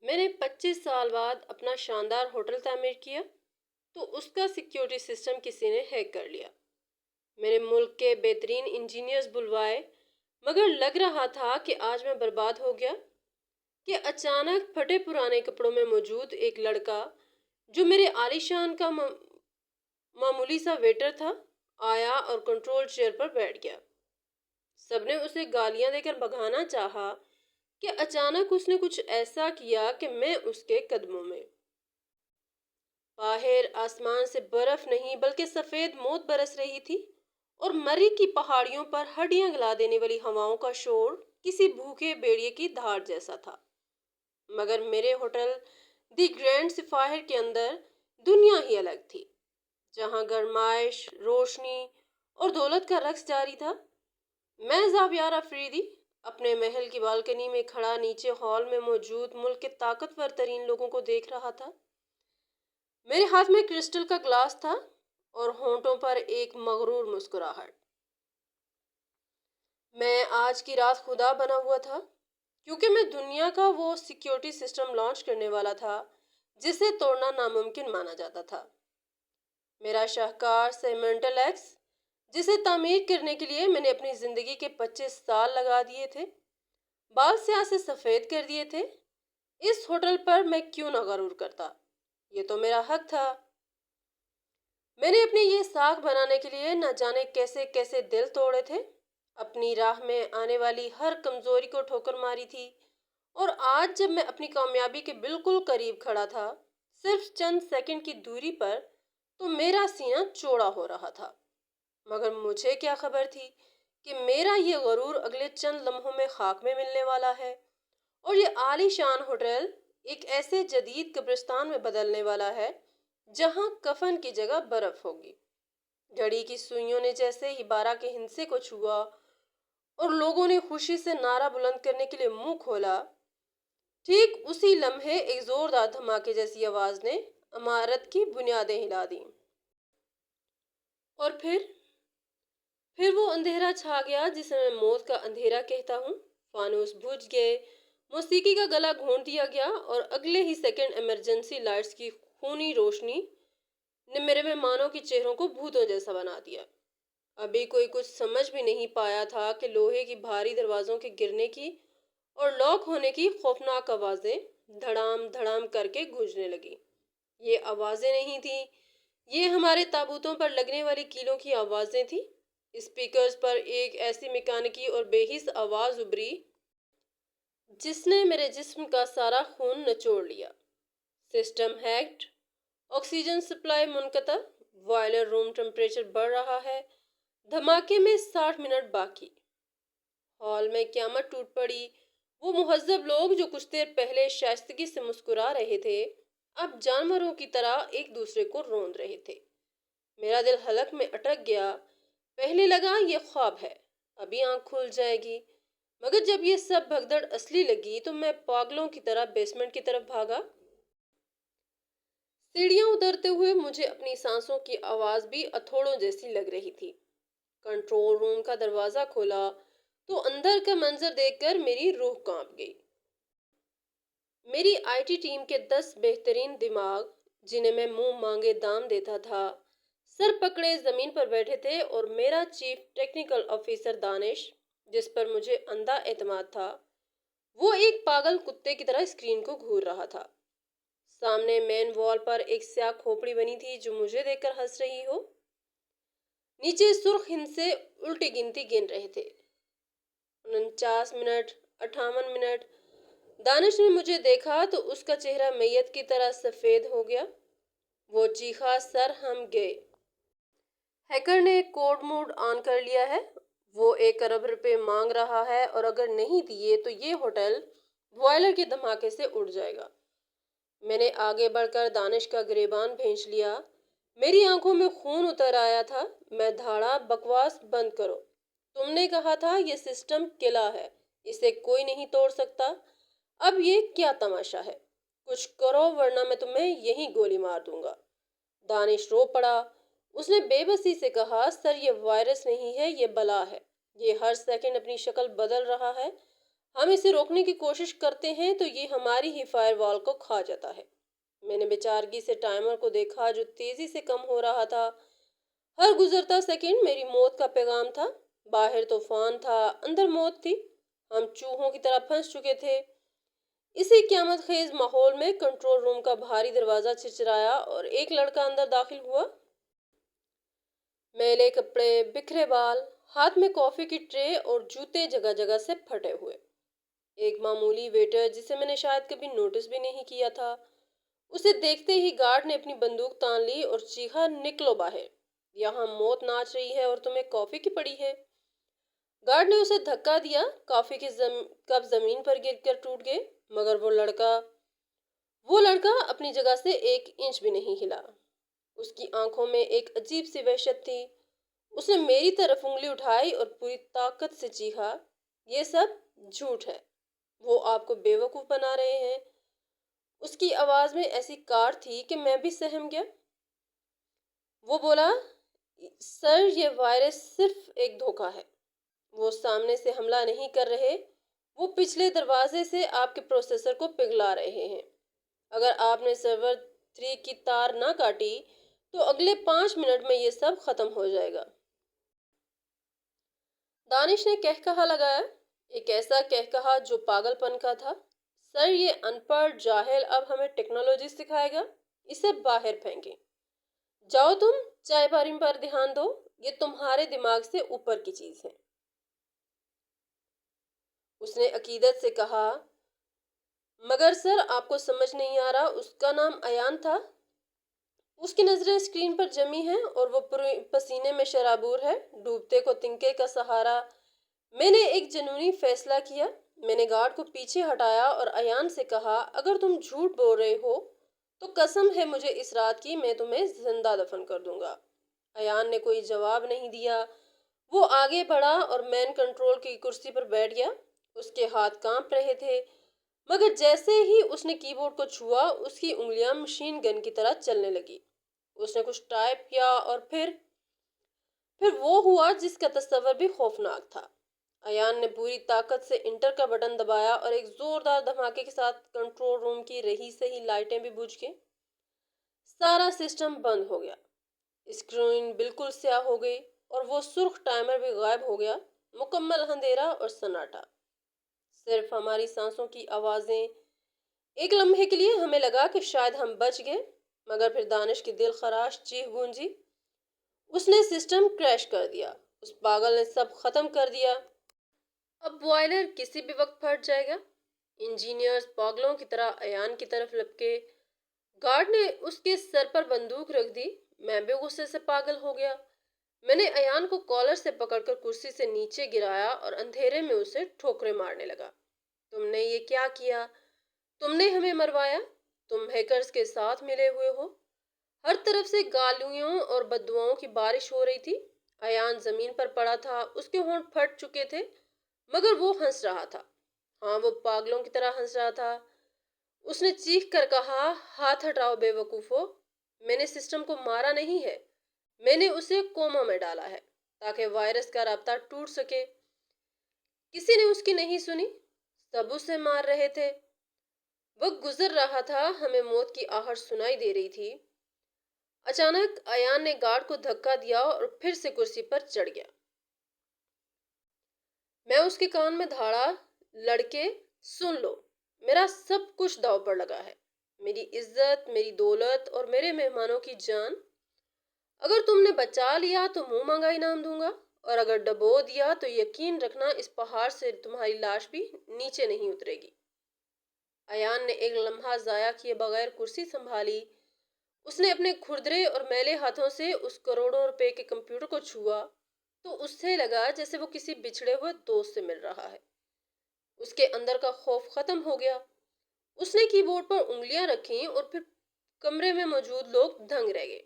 میں نے 25 سال بعد اپنا شاندار ہوٹل تعمیر کیا تو اس کا سیکیورٹی سسٹم کسی نے ہیک کر لیا۔ میں نے ملک کے بہترین انجینئرز بلوائے مگر لگ رہا تھا کہ آج میں برباد ہو گیا کہ اچانک پھٹے پرانے کپڑوں میں موجود ایک لڑکا جو میرے عالیشان کا معمولی سا ویٹر تھا آیا اور کنٹرول چیئر پر بیٹھ گیا۔ سب نے اسے گالیاں دے کر بھگانا چاہا کہ اچانک اس نے کچھ ایسا کیا کہ میں اس کے قدموں میں۔ باہر آسمان سے برف نہیں بلکہ سفید موت برس رہی تھی اور مری کی پہاڑیوں پر ہڈیاں گلا دینے والی ہواؤں کا شور کسی بھوکے بھیڑیے کی دھاڑ جیسا تھا۔ مگر میرے ہوٹل دی گرینڈ سفائر کے اندر دنیا ہی الگ تھی، جہاں گرمائش، روشنی اور دولت کا رقص جاری تھا۔ میں زاویار افریدی اپنے محل کی بالکنی میں کھڑا نیچے ہال میں موجود ملک کے طاقتور ترین لوگوں کو دیکھ رہا تھا۔ میرے ہاتھ میں کرسٹل کا گلاس تھا اور ہونٹوں پر ایک مغرور مسکراہٹ۔ میں آج کی رات خدا بنا ہوا تھا کیونکہ میں دنیا کا وہ سیکیورٹی سسٹم لانچ کرنے والا تھا جسے توڑنا ناممکن مانا جاتا تھا۔ میرا شاہکار سیمنٹل ایکس جسے تعمیر کرنے کے لیے میں نے اپنی زندگی کے 25 سال لگا دیے تھے، بال سیاہ سے سفید کر دیے تھے، اس ہوٹل پر میں کیوں نہ غرور کرتا؟ یہ تو میرا حق تھا۔ میں نے اپنی یہ ساکھ بنانے کے لیے نہ جانے کیسے کیسے دل توڑے تھے، اپنی راہ میں آنے والی ہر کمزوری کو ٹھوکر ماری تھی، اور آج جب میں اپنی کامیابی کے بالکل قریب کھڑا تھا، صرف چند سیکنڈ کی دوری پر، تو میرا سینہ چوڑا ہو رہا تھا۔ مگر مجھے کیا خبر تھی کہ میرا یہ غرور اگلے چند لمحوں میں خاک میں ملنے والا ہے اور یہ عالی شان ہوٹل ایک ایسے جدید قبرستان میں بدلنے والا ہے جہاں کفن کی جگہ برف ہوگی۔ گھڑی کی سوئیوں نے جیسے ہی 12 کے ہندسے کو چھوا اور لوگوں نے خوشی سے نعرہ بلند کرنے کے لیے منہ کھولا، ٹھیک اسی لمحے ایک زوردار دھماکے جیسی آواز نے عمارت کی بنیادیں ہلا دیں۔ اور پھر وہ اندھیرا چھا گیا جسے میں موت کا اندھیرا کہتا ہوں۔ فانوس بجھ گئے، موسیقی کا گلا گھونٹ دیا گیا اور اگلے ہی سیکنڈ ایمرجنسی لائٹس کی خونی روشنی نے میرے مہمانوں کے چہروں کو بھوتوں جیسا بنا دیا۔ ابھی کوئی کچھ سمجھ بھی نہیں پایا تھا کہ لوہے کی بھاری دروازوں کے گرنے کی اور لاک ہونے کی خوفناک آوازیں دھڑام دھڑام کر کے گونجنے لگی۔ یہ آوازیں نہیں تھیں، یہ ہمارے تابوتوں پر لگنے والی کیلوں کی آوازیں تھیں۔ اسپیکرز پر ایک ایسی میکانکی اور بے حس آواز ابھری جس نے میرے جسم کا سارا خون نچوڑ لیا۔ سسٹم ہیکڈ، آکسیجن سپلائی منقطع، بوائلر روم ٹمپریچر بڑھ رہا ہے، دھماکے میں 60 منٹ باقی۔ ہال میں قیامت ٹوٹ پڑی۔ وہ مہذب لوگ جو کچھ دیر پہلے شائستگی سے مسکرا رہے تھے، اب جانوروں کی طرح ایک دوسرے کو روند رہے تھے۔ میرا دل حلق میں اٹک گیا۔ پہلے لگا یہ خواب ہے، ابھی آنکھ کھل جائے گی، مگر جب یہ سب بھگدڑ اصلی لگی تو میں پاگلوں کی طرح بیسمنٹ کی طرف بھاگا۔ سیڑھیاں اترتے ہوئے مجھے اپنی سانسوں کی آواز بھی اتھوڑوں جیسی لگ رہی تھی۔ کنٹرول روم کا دروازہ کھولا تو اندر کا منظر دیکھ کر میری روح کانپ گئی۔ میری آئی ٹی ٹیم کے 10 بہترین دماغ جنہیں میں منہ مانگے دام دیتا تھا، سر پکڑے زمین پر بیٹھے تھے اور میرا چیف ٹیکنیکل آفیسر دانش، جس پر مجھے اندھا اعتماد تھا، وہ ایک پاگل کتے کی طرح اسکرین کو گھور رہا تھا۔ سامنے مین وال پر ایک سیاہ کھوپڑی بنی تھی جو مجھے دیکھ کر ہنس رہی ہو۔ نیچے سرخ ہندسے الٹی گنتی گن رہے تھے، 49 منٹ، 58 منٹ۔ دانش نے مجھے دیکھا تو اس کا چہرہ میت کی طرح سفید ہو گیا۔ وہ چیخا، سر ہم گئے۔ ہیکر نے کوڈ موڈ آن کر لیا ہے، وہ 1 ارب روپے مانگ رہا ہے اور اگر نہیں دیے تو یہ ہوٹل بوائلر کے دھماکے سے اڑ جائے گا۔ میں نے آگے بڑھ کر دانش کا گریبان بھینچ لیا۔ میری آنکھوں میں خون اتر آیا تھا۔ میں دھاڑا، بکواس بند کرو۔ تم نے کہا تھا یہ سسٹم قلعہ ہے، اسے کوئی نہیں توڑ سکتا۔ اب یہ کیا تماشا ہے؟ کچھ کرو ورنہ میں تمہیں یہیں گولی مار دوں گا۔ دانش رو پڑا۔ اس نے بے بسی سے کہا، سر یہ وائرس نہیں ہے، یہ بلا ہے۔ یہ ہر سیکنڈ اپنی شکل بدل رہا ہے۔ ہم اسے روکنے کی کوشش کرتے ہیں تو یہ ہماری ہی فائر وال کو کھا جاتا ہے۔ میں نے بیچارگی سے ٹائمر کو دیکھا جو تیزی سے کم ہو رہا تھا۔ ہر گزرتا سیکنڈ میری موت کا پیغام تھا۔ باہر طوفان تھا، اندر موت تھی۔ ہم چوہوں کی طرح پھنس چکے تھے۔ اسی قیامت خیز ماحول میں کنٹرول روم کا بھاری دروازہ چرچرایا اور ایک لڑکا اندر داخل ہوا۔ میلے کپڑے، بکھرے بال، ہاتھ میں کافی کی ٹرے اور جوتے جگہ جگہ سے پھٹے ہوئے۔ ایک معمولی ویٹر جسے میں نے شاید کبھی نوٹس بھی نہیں کیا تھا، اسے دیکھتے ہی گارڈ نے اپنی بندوق تان لی اور چیخا، نکلو باہر، یہاں موت ناچ رہی ہے اور تمہیں کافی کی پڑی ہے۔ گارڈ نے اسے دھکا دیا، کافی کے کپ زمین پر گر کر ٹوٹ گئے، مگر وہ لڑکا اپنی جگہ سے ایک انچ بھی نہیں ہلا۔ اس کی آنکھوں میں ایک عجیب سی وحشت تھی۔ اس نے میری طرف انگلی اٹھائی اور پوری طاقت سے چیخا، یہ سب جھوٹ ہے، وہ آپ کو بیوقوف بنا رہے ہیں۔ اس کی آواز میں ایسی کاٹ تھی کہ میں بھی سہم گیا۔ وہ بولا، سر یہ وائرس صرف ایک دھوکہ ہے، وہ سامنے سے حملہ نہیں کر رہے، وہ پچھلے دروازے سے آپ کے پروسیسر کو پگھلا رہے ہیں۔ اگر آپ نے سرور 3 کی تار نہ کاٹی تو اگلے 5 منٹ میں یہ سب ختم ہو جائے گا۔ دانش نے کہکہا لگایا، ایک ایسا کہکہا جو پاگل پن کا تھا۔ سر یہ ان پڑھ جاہل اب ہمیں ٹیکنالوجی سکھائے گا، اسے باہر پھینکیں۔ جاؤ تم چائے پانی پر دھیان دو، یہ تمہارے دماغ سے اوپر کی چیز ہے۔ اس نے عقیدت سے کہا، مگر سر آپ کو سمجھ نہیں آ رہا، اس کا نام ایان تھا۔ اس کی نظریں اسکرین پر جمی ہیں اور وہ پسینے میں شرابور ہے، ڈوبتے کو تنکے کا سہارا۔ میں نے ایک جنونی فیصلہ کیا۔ میں نے گارڈ کو پیچھے ہٹایا اور ایان سے کہا، اگر تم جھوٹ بول رہے ہو تو قسم ہے مجھے اس رات کی، میں تمہیں زندہ دفن کر دوں گا۔ ایان نے کوئی جواب نہیں دیا۔ وہ آگے بڑھا اور مین کنٹرول کی کرسی پر بیٹھ گیا۔ اس کے ہاتھ کانپ رہے تھے، مگر جیسے ہی اس نے کی بورڈ کو چھوا، اس کی انگلیاں مشین گن کی طرح چلنے لگی۔ اس نے کچھ ٹائپ کیا اور پھر وہ ہوا جس کا تصور بھی خوفناک تھا۔ ایان نے پوری طاقت سے انٹر کا بٹن دبایا اور ایک زوردار دھماکے کے ساتھ کنٹرول روم کی رہی سہی لائٹیں بھی بجھ گئیں۔ سارا سسٹم بند ہو گیا۔ اسکرین بالکل سیاہ ہو گئی اور وہ سرخ ٹائمر بھی غائب ہو گیا۔ مکمل اندھیرا اور سناٹا، صرف ہماری سانسوں کی آوازیں۔ ایک لمحے کے لیے ہمیں لگا کہ شاید ہم بچ گئے، مگر پھر دانش کی دل خراش چیخ گونجی، اس نے سسٹم کریش کر دیا، اس پاگل نے سب ختم کر دیا، اب بوائلر کسی بھی وقت پھٹ جائے گا۔ انجینئرز پاگلوں کی طرح ایان کی طرف لپکے۔ گارڈ نے اس کے سر پر بندوق رکھ دی۔ میں بھی غصے سے پاگل ہو گیا۔ میں نے ایان کو کالر سے پکڑ کر کرسی سے نیچے گرایا اور اندھیرے میں اسے ٹھوکریں مارنے لگا۔ تم نے یہ کیا کیا؟ تم نے ہمیں مروایا، تم ہیکرز کے ساتھ ملے ہوئے ہو۔ ہر طرف سے گالیوں اور بددعاؤں کی بارش ہو رہی تھی۔ ایان زمین پر پڑا تھا، اس کے ہونٹ پھٹ چکے تھے، مگر وہ ہنس رہا تھا۔ ہاں، وہ پاگلوں کی طرح ہنس رہا تھا۔ اس نے چیخ کر کہا، ہاتھ ہٹاؤ بے وقوفو، میں نے سسٹم کو مارا نہیں ہے، میں نے اسے کوما میں ڈالا ہے تاکہ وائرس کا رابطہ ٹوٹ سکے۔ کسی نے اس کی نہیں سنی، سب اسے مار رہے تھے۔ وقت گزر رہا تھا، ہمیں موت کی آہٹ سنائی دے رہی تھی۔ اچانک ایان نے گارڈ کو دھکا دیا اور پھر سے کرسی پر چڑھ گیا۔ میں اس کے کان میں دھاڑا، لڑکے سن لو، میرا سب کچھ داؤ پر لگا ہے، میری عزت، میری دولت اور میرے مہمانوں کی جان۔ اگر تم نے بچا لیا تو منہ مانگا انعام دوں گا، اور اگر ڈبو دیا تو یقین رکھنا اس پہاڑ سے تمہاری لاش بھی نیچے نہیں اترے گی۔ ایان نے ایک لمحہ ضائع کیے بغیر کرسی سنبھالی۔ اس نے اپنے کھردرے اور میلے ہاتھوں سے اس کروڑوں روپے کے کمپیوٹر کو چھوا تو اس سے لگا جیسے وہ کسی بچھڑے ہوئے دوست سے مل رہا ہے۔ اس کے اندر کا خوف ختم ہو گیا۔ اس نے کی بورڈ پر انگلیاں رکھیں اور پھر کمرے میں موجود لوگ دنگ رہ گئے۔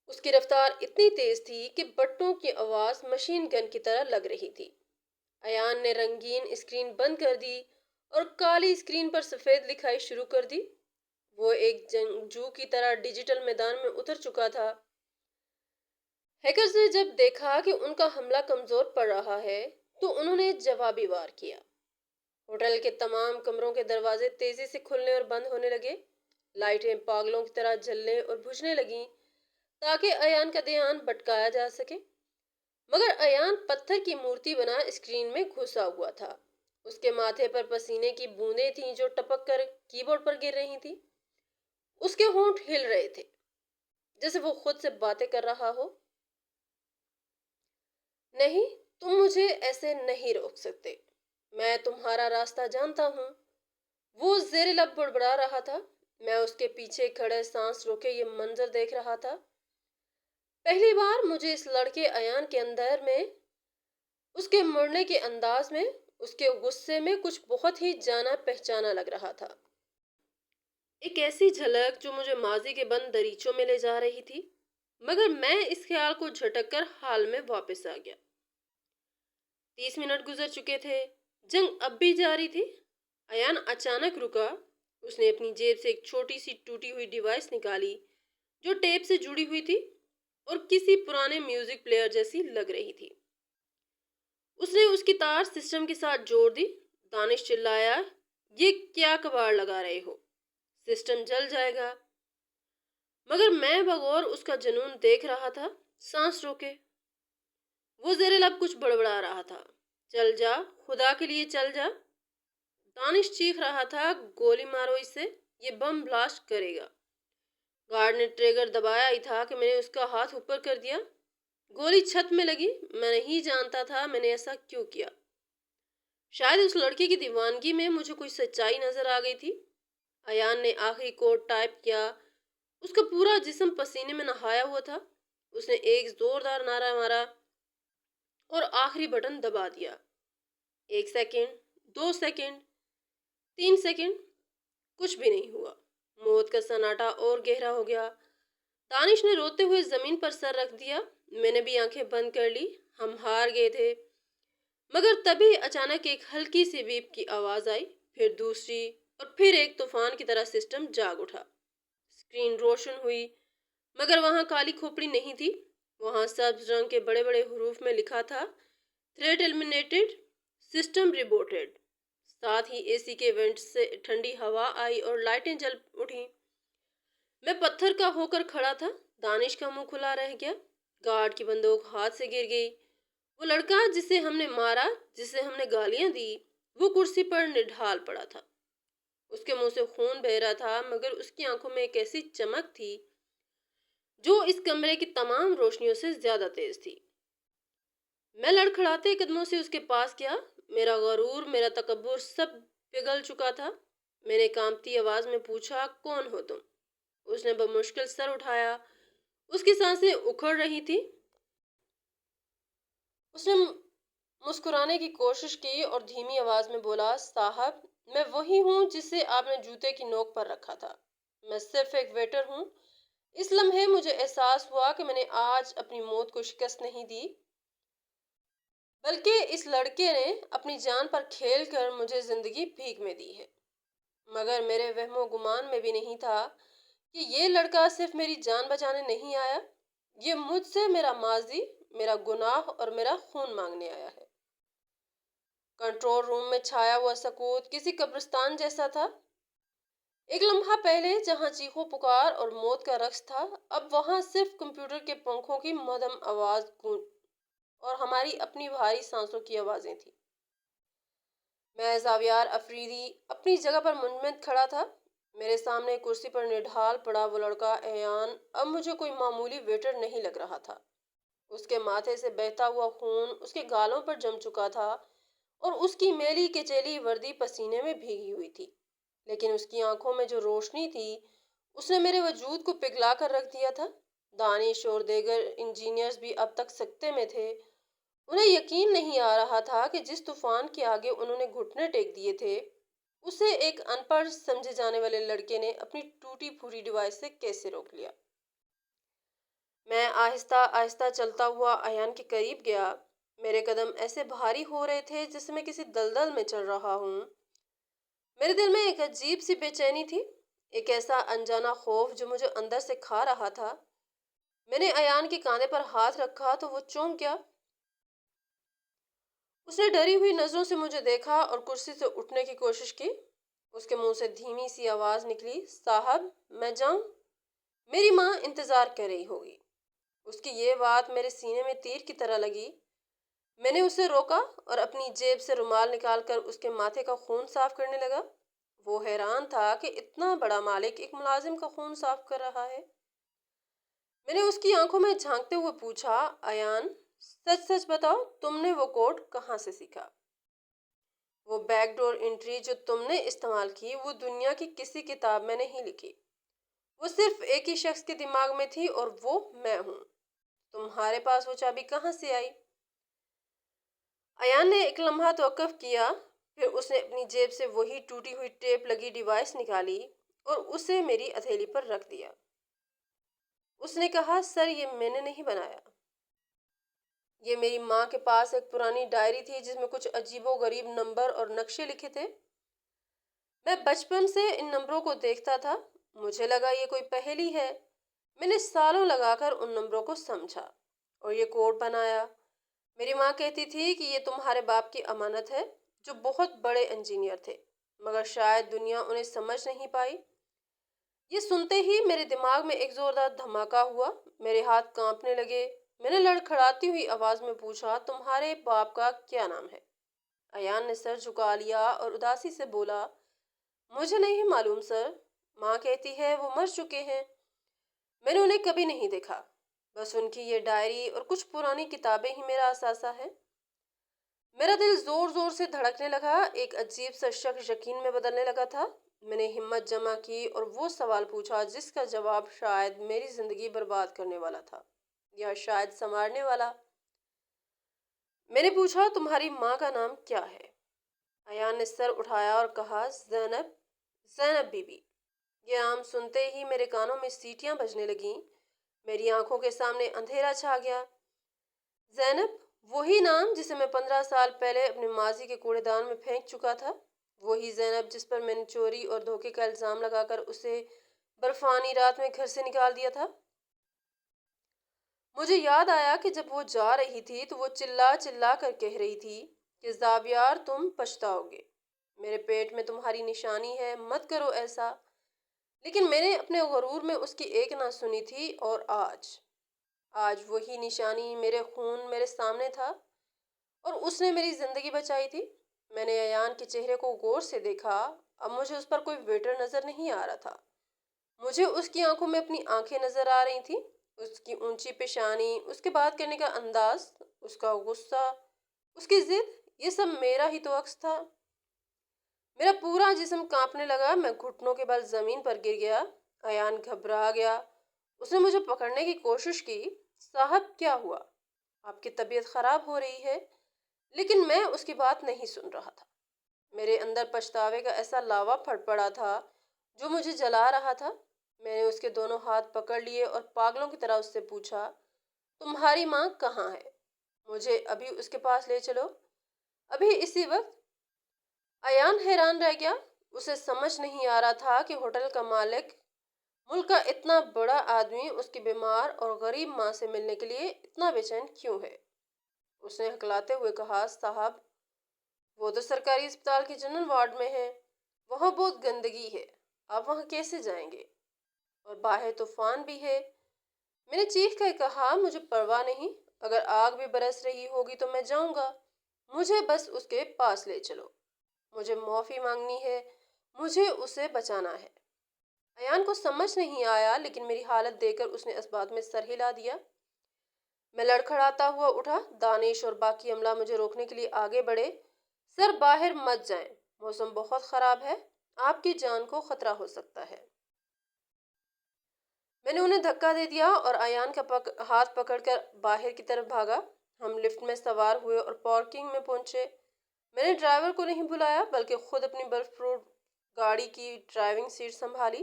اس کی رفتار اتنی تیز تھی کہ بٹوں کی آواز مشین گن کی طرح لگ رہی تھی۔ ایان نے رنگین اسکرین بند کر دی اور کالی اسکرین پر سفید لکھائی شروع کر دی۔ وہ ایک جنگجو کی طرح ڈیجیٹل میدان میں اتر چکا تھا۔ ہیکرز نے جب دیکھا کہ ان کا حملہ کمزور پڑ رہا ہے تو انہوں نے جوابی وار کیا۔ ہوٹل کے تمام کمروں کے دروازے تیزی سے کھلنے اور بند ہونے لگے، لائٹیں پاگلوں کی طرح جلنے اور بجھنے لگیں تاکہ ایان کا دھیان بھٹکایا جا سکے۔ مگر ایان پتھر کی مورتی بنا اسکرین میں گھسا ہوا تھا۔ اس کے ماتھے پر پسینے کی بوندیں تھیں جو ٹپک کر کی بورڈ پر گر رہی تھیں۔ اس کے ہونٹ ہل رہے تھے جیسے وہ خود سے باتیں کر رہا ہو۔ نہیں، تم مجھے ایسے نہیں روک سکتے، میں تمہارا راستہ جانتا ہوں، وہ زیر لب بڑبڑا رہا تھا۔ میں اس کے پیچھے کھڑے سانس روکے یہ منظر دیکھ رہا تھا۔ پہلی بار مجھے اس لڑکے ایان کے اندر میں، اس کے مڑنے کے انداز میں، اس کے غصے میں کچھ بہت ہی جانا پہچانا لگ رہا تھا۔ ایک ایسی جھلک جو مجھے ماضی کے بند دریچوں میں لے جا رہی تھی، مگر میں اس خیال کو جھٹک کر حال میں واپس آ گیا۔ 30 منٹ گزر چکے تھے، جنگ اب بھی جاری تھی۔ ایان اچانک رکا۔ اس نے اپنی جیب سے ایک چھوٹی سی ٹوٹی ہوئی ڈیوائس نکالی جو ٹیپ سے جڑی ہوئی تھی اور کسی پرانے میوزک پلیئر جیسی لگ رہی تھی۔ اس نے اس کی تار سسٹم کے ساتھ جوڑ دی۔ دانش چلایا، یہ کیا کباڑ لگا رہے ہو؟ سسٹم جل جائے گا۔ مگر میں بغور اس کا جنون دیکھ رہا تھا، سانس روکے۔ وہ زیر لب کچھ بڑبڑا رہا تھا۔ چل جا، خدا کے لیے چل جا۔ دانش چیخ رہا تھا، گولی مارو اس سے، یہ بم بلاسٹ کرے گا۔ گارڈ نے ٹریگر دبایا ہی تھا کہ میں نے اس کا ہاتھ اوپر کر دیا۔ گولی چھت میں لگی۔ میں نہیں جانتا تھا میں نے ایسا کیوں کیا۔ شاید اس لڑکے کی دیوانگی میں مجھے کوئی سچائی نظر آ گئی تھی۔ ایان نے آخری کوڈ ٹائپ کیا۔ اس کا پورا جسم پسینے میں نہایا ہوا تھا۔ اس نے ایک زوردار نعرہ مارا اور آخری بٹن دبا دیا۔ 1 سیکنڈ، 2 سیکنڈ، 3 سیکنڈ، کچھ بھی نہیں ہوا۔ موت کا سناٹا اور گہرا ہو گیا۔ دانش نے روتے ہوئے زمین پر سر رکھ دیا۔ میں نے بھی آنکھیں بند کر لی۔ ہم ہار گئے تھے۔ مگر تبھی اچانک ایک ہلکی سی بیپ کی آواز آئی، پھر دوسری، اور پھر ایک طوفان کی طرح سسٹم جاگ اٹھا۔ اسکرین روشن ہوئی، مگر وہاں کالی کھوپڑی نہیں تھی۔ وہاں سبز رنگ کے بڑے بڑے حروف میں لکھا تھا، تھریٹ ایلیمنیٹڈ، سسٹم ریبوٹڈ۔ ساتھ ہی اے سی کے وینٹس سے ٹھنڈی ہوا آئی اور لائٹیں جل اٹھیں۔ میں پتھر کا ہو کر کھڑا تھا۔ دانش کا منہ کھلا رہ گیا۔ گارڈ کی بندوق ہاتھ سے گر گئی۔ وہ لڑکا جسے ہم نے مارا، جسے ہم نے گالیاں دی، وہ کرسی پر نڈھال پڑا تھا۔ اس کے منہ سے خون بہہ رہا تھا، مگر اس کی آنکھوں میں ایک ایسی چمک تھی جو اس کمرے کی تمام روشنیوں سے زیادہ تیز تھی۔ میں لڑکھڑاتے قدموں سے اس کے پاس گیا۔ میرا غرور، میرا تکبر سب پگھل چکا تھا۔ میں نے کانپتی آواز میں پوچھا، کون ہو تم؟ اس نے بمشکل سر اٹھایا۔ اس کی سانسیں اکھڑ رہی تھی۔ اس نے مسکرانے کی کوشش کی اور دھیمی آواز میں بولا، صاحب، میں وہی ہوں جسے آپ نے جوتے کی نوک پر رکھا تھا۔ میں صرف ایک ویٹر ہوں۔ اس لمحے مجھے احساس ہوا کہ میں نے آج اپنی موت کو شکست نہیں دی، بلکہ اس لڑکے نے اپنی جان پر کھیل کر مجھے زندگی بھیک میں دی ہے۔ مگر میرے وہم و گمان میں بھی نہیں تھا کہ یہ لڑکا صرف میری جان بچانے نہیں آیا، یہ مجھ سے میرا ماضی، میرا گناہ اور میرا خون مانگنے آیا ہے۔ کنٹرول روم میں چھایا ہوا سکوت کسی قبرستان جیسا تھا۔ ایک لمحہ پہلے جہاں چیخو پکار اور موت کا رقص تھا، اب وہاں صرف کمپیوٹر کے پنکھوں کی مدھم آواز اور ہماری اپنی بھاری سانسوں کی آوازیں تھیں۔ میں زاویار افریدی اپنی جگہ پر منجمد کھڑا تھا۔ میرے سامنے کرسی پر نڈھال پڑا وہ لڑکا ایان اب مجھے کوئی معمولی ویٹر نہیں لگ رہا تھا۔ اس کے ماتھے سے بہتا ہوا خون اس کے گالوں پر جم چکا تھا اور اس کی میلی کچیلی وردی پسینے میں بھیگی ہوئی تھی، لیکن اس کی آنکھوں میں جو روشنی تھی اس نے میرے وجود کو پگھلا کر رکھ دیا تھا۔ دانش اور دیگر انجینئرز بھی اب تک سکتے میں تھے۔ انہیں یقین نہیں آ رہا تھا کہ جس طوفان کے آگے انہوں نے گھٹنے ٹیک دیے تھے، اسے ایک ان پڑھ سمجھے جانے والے لڑکے نے اپنی ٹوٹی پھوٹی ڈیوائس سے کیسے روک لیا۔ میں آہستہ آہستہ چلتا ہوا ایان کے قریب گیا۔ میرے قدم ایسے بھاری ہو رہے تھے جیسے میں کسی دلدل میں چل رہا ہوں۔ میرے دل میں ایک عجیب سی بے چینی تھی، ایک ایسا انجانا خوف جو مجھے اندر سے کھا رہا تھا۔ میں نے ایان کے کاندھے پر ہاتھ رکھا تو وہ چونک گیا۔ اس نے ڈری ہوئی نظروں سے مجھے دیکھا اور کرسی سے اٹھنے کی کوشش کی۔ اس کے منہ سے دھیمی سی آواز نکلی، صاحب میں جاؤں؟ میری ماں انتظار کر رہی ہوگی۔ اس کی یہ بات میرے سینے میں تیر کی طرح لگی۔ میں نے اسے روکا اور اپنی جیب سے رومال نکال کر اس کے ماتھے کا خون صاف کرنے لگا۔ وہ حیران تھا کہ اتنا بڑا مالک ایک ملازم کا خون صاف کر رہا ہے۔ میں نے اس کی آنکھوں میں جھانکتے ہوئے پوچھا، ایان سچ سچ بتاؤ، تم نے وہ کوڈ کہاں سے سیکھا؟ وہ بیک ڈور انٹری جو تم نے استعمال کی وہ دنیا کی کسی کتاب میں نہیں لکھی۔ وہ صرف ایک ہی شخص کے دماغ میں تھی اور وہ میں ہوں۔ تمہارے پاس وہ چابی کہاں سے آئی؟ ایان نے ایک لمحہ توقف کیا، پھر اس نے اپنی جیب سے وہی ٹوٹی ہوئی ٹیپ لگی ڈیوائس نکالی اور اسے میری ہتھیلی پر رکھ دیا۔ اس نے کہا، سر یہ میں نے نہیں بنایا۔ یہ میری ماں کے پاس ایک پرانی ڈائری تھی جس میں کچھ عجیب و غریب نمبر اور نقشے لکھے تھے۔ میں بچپن سے ان نمبروں کو دیکھتا تھا۔ مجھے لگا یہ کوئی پہیلی ہے۔ میں نے سالوں لگا کر ان نمبروں کو سمجھا اور یہ کوڈ بنایا۔ میری ماں کہتی تھی کہ یہ تمہارے باپ کی امانت ہے جو بہت بڑے انجینئر تھے، مگر شاید دنیا انہیں سمجھ نہیں پائی۔ یہ سنتے ہی میرے دماغ میں ایک زوردار دھماکہ ہوا، میرے ہاتھ کانپنے لگے۔ میں نے لڑکھڑاتی ہوئی آواز میں پوچھا، تمہارے باپ کا کیا نام ہے؟ ایان نے سر جھکا لیا اور اداسی سے بولا، مجھے نہیں معلوم سر، ماں کہتی ہے وہ مر چکے ہیں۔ میں نے انہیں کبھی نہیں دیکھا، بس ان کی یہ ڈائری اور کچھ پرانی کتابیں ہی میرا اثاثہ ہے۔ میرا دل زور زور سے دھڑکنے لگا، ایک عجیب سا شک یقین میں بدلنے لگا تھا۔ میں نے ہمت جمع کی اور وہ سوال پوچھا جس کا جواب شاید میری زندگی برباد کرنے والا تھا یا شاید سنوارنے والا۔ میں نے پوچھا، تمہاری ماں کا نام کیا ہے؟ ایان نے سر اٹھایا اور کہا، زینب، زینب بی بی۔ یہ نام سنتے ہی میرے کانوں میں سیٹیاں بجنے لگیں، میری آنکھوں کے سامنے اندھیرا چھا گیا۔ زینب، وہی نام جسے میں 15 سال پہلے اپنے ماضی کے کوڑے دان میں پھینک چکا تھا، وہی زینب جس پر میں نے چوری اور دھوکے کا الزام لگا کر اسے برفانی رات میں گھر سے نکال دیا تھا۔ مجھے یاد آیا کہ جب وہ جا رہی تھی تو وہ چلا چلا کر کہہ رہی تھی کہ زاویار تم پچھتاؤ گے، میرے پیٹ میں تمہاری نشانی ہے، مت کرو ایسا۔ لیکن میں نے اپنے غرور میں اس کی ایک نہ سنی تھی اور آج وہی نشانی میرے خون میرے سامنے تھا اور اس نے میری زندگی بچائی تھی۔ میں نے ایان کے چہرے کو غور سے دیکھا، اب مجھے اس پر کوئی ویٹر نظر نہیں آ رہا تھا، مجھے اس کی آنکھوں میں اپنی آنکھیں نظر آ رہی تھیں، اس کی اونچی پیشانی، اس کے بات کرنے کا انداز، اس کا غصہ، اس کی ضد، یہ سب میرا ہی تو عکس تھا۔ میرا پورا جسم کانپنے لگا، میں گھٹنوں کے بل زمین پر گر گیا۔ ایان گھبرا گیا، اس نے مجھے پکڑنے کی کوشش کی، صاحب کیا ہوا؟ آپ کی طبیعت خراب ہو رہی ہے؟ لیکن میں اس کی بات نہیں سن رہا تھا۔ میرے اندر پچھتاوے کا ایسا لاوا پھٹ پڑا تھا جو مجھے جلا رہا تھا۔ میں نے اس کے دونوں ہاتھ پکڑ لیے اور پاگلوں کی طرح اس سے پوچھا، تمہاری ماں کہاں ہے؟ مجھے ابھی اس کے پاس لے چلو، ابھی اسی وقت۔ ایان حیران رہ گیا، اسے سمجھ نہیں آ رہا تھا کہ ہوٹل کا مالک، ملک کا اتنا بڑا آدمی اس کی بیمار اور غریب ماں سے ملنے کے لیے اتنا بے چین کیوں ہے۔ اس نے ہکلاتے ہوئے کہا، صاحب وہ تو سرکاری اسپتال کے جنرل وارڈ میں ہے، وہاں بہت گندگی ہے، آپ وہاں کیسے جائیں گے؟ اور باہر طوفان بھی ہے۔ میں نے چیخ کر کہا، مجھے پرواہ نہیں، اگر آگ بھی برس رہی ہوگی تو میں جاؤں گا، مجھے بس اس کے پاس لے چلو، مجھے معافی مانگنی ہے، مجھے اسے بچانا ہے۔ ایان کو سمجھ نہیں آیا، لیکن میری حالت دیکھ کر اس نے اس بات میں سر ہلا دیا۔ میں لڑکھڑاتا ہوا اٹھا، دانش اور باقی عملہ مجھے روکنے کے لیے آگے بڑھے۔ سر باہر مت جائیں، موسم بہت خراب ہے، آپ کی جان کو خطرہ ہو سکتا ہے۔ میں نے انہیں دھکا دے دیا اور ایان کا ہاتھ پکڑ کر باہر کی طرف بھاگا۔ ہم لفٹ میں سوار ہوئے اور پارکنگ میں پہنچے۔ میں نے ڈرائیور کو نہیں بلایا بلکہ خود اپنی برف پروف گاڑی کی ڈرائیونگ سیٹ سنبھالی۔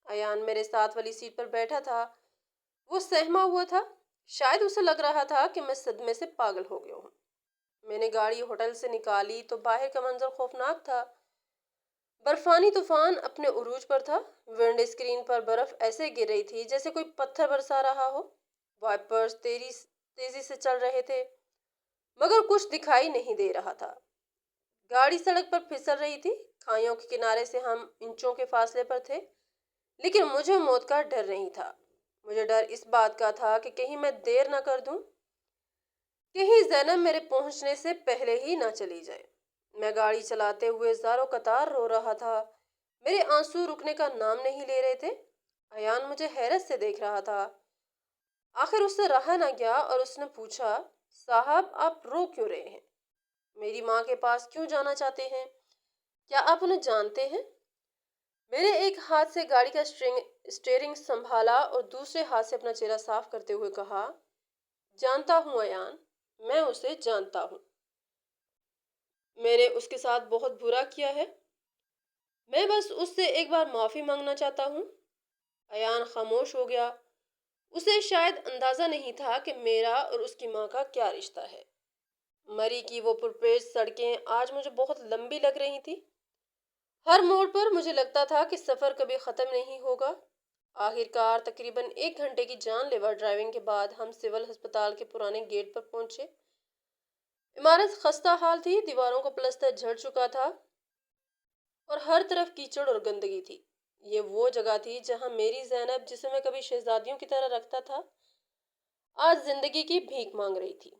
ایان میرے ساتھ والی سیٹ پر بیٹھا تھا، وہ سہما ہوا تھا، شاید اسے لگ رہا تھا کہ میں صدمے سے پاگل ہو گیا ہوں۔ میں نے گاڑی ہوٹل سے نکالی تو باہر کا منظر خوفناک تھا۔ برفانی طوفان اپنے عروج پر تھا، ونڈ اسکرین پر برف ایسے گر رہی تھی جیسے کوئی پتھر برسا رہا ہو، وائپرز تیزی سے چل رہے تھے، مگر کچھ دکھائی نہیں دے رہا تھا۔ گاڑی سڑک پر پھسل رہی تھی، کھائیوں کے کنارے سے ہم انچوں کے فاصلے پر تھے، لیکن مجھے موت کا ڈر نہیں تھا۔ مجھے ڈر اس بات کا تھا کہ کہیں میں دیر نہ کر دوں، کہیں زینب میرے پہنچنے سے پہلے ہی نہ چلی جائے۔ میں گاڑی چلاتے ہوئے زاروں قطار رو رہا تھا، میرے آنسو رکنے کا نام نہیں لے رہے تھے۔ ایان مجھے حیرت سے دیکھ رہا تھا۔ آخر اس سے رہا نہ گیا اور اس نے پوچھا، صاحب آپ رو کیوں رہے ہیں؟ میری ماں کے پاس کیوں جانا چاہتے ہیں؟ کیا آپ انہیں جانتے ہیں؟ میرے ایک ہاتھ سے گاڑی کا اسٹیئرنگ سنبھالا اور دوسرے ہاتھ سے اپنا چہرہ صاف کرتے ہوئے کہا، جانتا ہوں ایان، میں اسے جانتا ہوں۔ میں نے اس کے ساتھ بہت برا کیا ہے، میں بس اس سے ایک بار معافی مانگنا چاہتا ہوں۔ ایان خاموش ہو گیا۔ اسے شاید اندازہ نہیں تھا کہ میرا اور اس کی ماں کا کیا رشتہ ہے۔ مری کی وہ پرپیش سڑکیں آج مجھے بہت لمبی لگ رہی تھی۔ ہر موڑ پر مجھے لگتا تھا کہ سفر کبھی ختم نہیں ہوگا۔ آخر کار تقریباً 1 گھنٹے کی جان لیوا ڈرائیونگ کے بعد ہم سول ہسپتال کے پرانے گیٹ پر پہنچے۔ عمارت خستہ حال تھی، دیواروں کا پلستر جھڑ چکا تھا اور ہر طرف کیچڑ اور گندگی تھی۔ یہ وہ جگہ تھی جہاں میری زینب، جسے میں کبھی شہزادیوں کی طرح رکھتا تھا، آج زندگی کی بھیک مانگ رہی تھی۔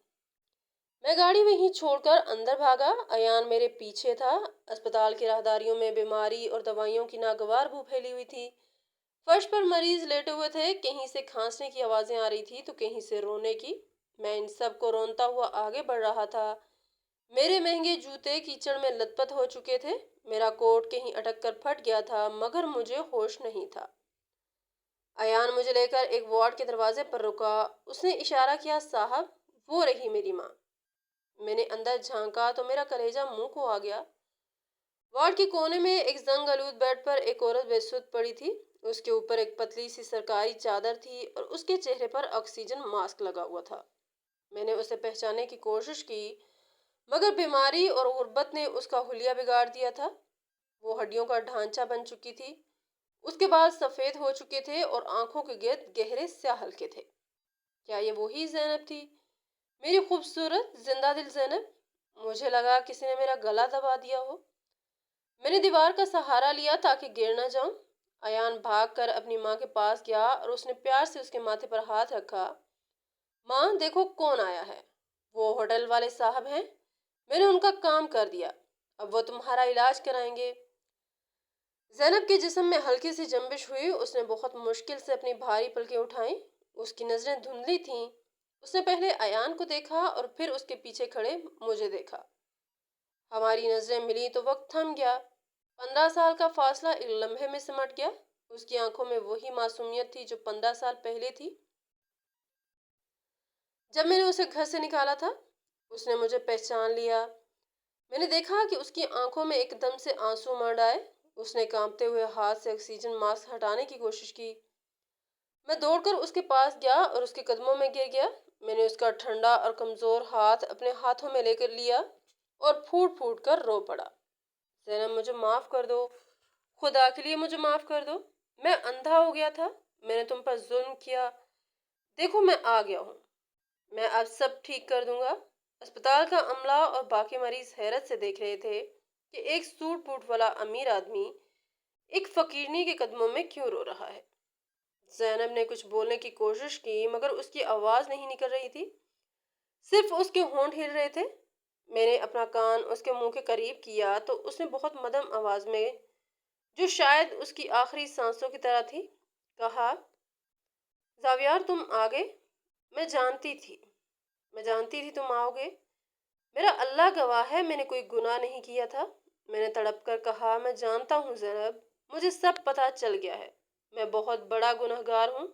میں گاڑی وہیں چھوڑ کر اندر بھاگا۔ ایان میرے پیچھے تھا۔ اسپتال کی راہداریوں میں بیماری اور دوائیوں کی ناگوار بو پھیلی ہوئی تھی۔ فرش پر مریض لیٹے ہوئے تھے، کہیں سے کھانسنے کی آوازیں آ رہی تھی تو کہیں سے رونے کی۔ میں ان سب کو رونتا ہوا آگے بڑھ رہا تھا۔ میرے مہنگے جوتے کیچڑ میں لت پت ہو چکے تھے، میرا کوٹ کہیں اٹک کر پھٹ گیا تھا، مگر مجھے ہوش نہیں تھا۔ ایان مجھے لے کر ایک وارڈ کے دروازے پر رکا۔ اس نے اشارہ کیا، صاحب، وہ رہی میری ماں۔ میں نے اندر جھانکا تو میرا کلیجہ منہ کو آ گیا۔ وارڈ کے کونے میں ایک زنگ آلود بیڈ پر ایک عورت بے سدھ پڑی تھی۔ اس کے اوپر ایک پتلی سی سرکاری چادر تھی اور اس کے چہرے پر آکسیجن ماسک لگا ہوا تھا۔ میں نے اسے پہچاننے کی کوشش کی، مگر بیماری اور غربت نے اس کا حلیہ بگاڑ دیا تھا۔ وہ ہڈیوں کا ڈھانچہ بن چکی تھی، اس کے بال سفید ہو چکے تھے اور آنکھوں کے گرد گہرے سیاہ حلقے تھے۔ کیا یہ وہی زینب تھی، میری خوبصورت زندہ دل زینب؟ مجھے لگا کسی نے میرا گلا دبا دیا ہو۔ میں نے دیوار کا سہارا لیا تاکہ گر نہ جاؤں۔ ایان بھاگ کر اپنی ماں کے پاس گیا اور اس نے پیار سے اس کے ماتھے پر ہاتھ رکھا۔ ماں، دیکھو کون آیا ہے، وہ ہوٹل والے صاحب ہیں، میں نے ان کا کام کر دیا، اب وہ تمہارا علاج کرائیں گے۔ زینب کے جسم میں ہلکی سی جنبش ہوئی، اس نے بہت مشکل سے اپنی بھاری پلکیں اٹھائیں، اس کی نظریں دھندلی تھیں۔ اس نے پہلے ایان کو دیکھا اور پھر اس کے پیچھے کھڑے مجھے دیکھا۔ ہماری نظریں ملی تو وقت تھم گیا۔ 15 سال کا فاصلہ ایک لمحے میں سمٹ گیا۔ اس کی آنکھوں میں وہی معصومیت تھی جو 15 سال پہلے تھی، جب میں نے اسے گھر سے نکالا تھا۔ اس نے مجھے پہچان لیا۔ میں نے دیکھا کہ اس کی آنکھوں میں ایک دم سے آنسو مانڈ آئے۔ اس نے کانپتے ہوئے ہاتھ سے آکسیجن ماسک ہٹانے کی کوشش کی۔ میں دوڑ کر اس کے پاس گیا اور اس کے قدموں میں گر گیا۔ میں نے اس کا ٹھنڈا اور کمزور ہاتھ اپنے ہاتھوں میں لے کر لیا اور پھوٹ پھوٹ کر رو پڑا۔ زینب، مجھے معاف کر دو، خدا کے لیے مجھے معاف کر دو۔ میں اندھا ہو گیا تھا، میں نے تم پر ظلم کیا۔ دیکھو میں آ گیا ہوں، میں اب سب ٹھیک کر دوں گا۔ اسپتال کا عملہ اور باقی مریض حیرت سے دیکھ رہے تھے کہ ایک سوٹ بوٹ والا امیر آدمی ایک فقیرنی کے قدموں میں کیوں رو رہا ہے۔ زینب نے کچھ بولنے کی کوشش کی، مگر اس کی آواز نہیں نکل رہی تھی، صرف اس کے ہونٹ ہل رہے تھے۔ میں نے اپنا کان اس کے منہ کے قریب کیا تو اس نے بہت مدھم آواز میں، جو شاید اس کی آخری سانسوں کی طرح تھی، کہا، زاویار تم آ گئے، میں جانتی تھی تم آؤ گے۔ میرا اللہ گواہ ہے، میں نے کوئی گناہ نہیں کیا تھا۔ میں نے تڑپ کر کہا، میں جانتا ہوں زینب، مجھے سب پتہ چل گیا ہے، میں بہت بڑا گنہگار ہوں۔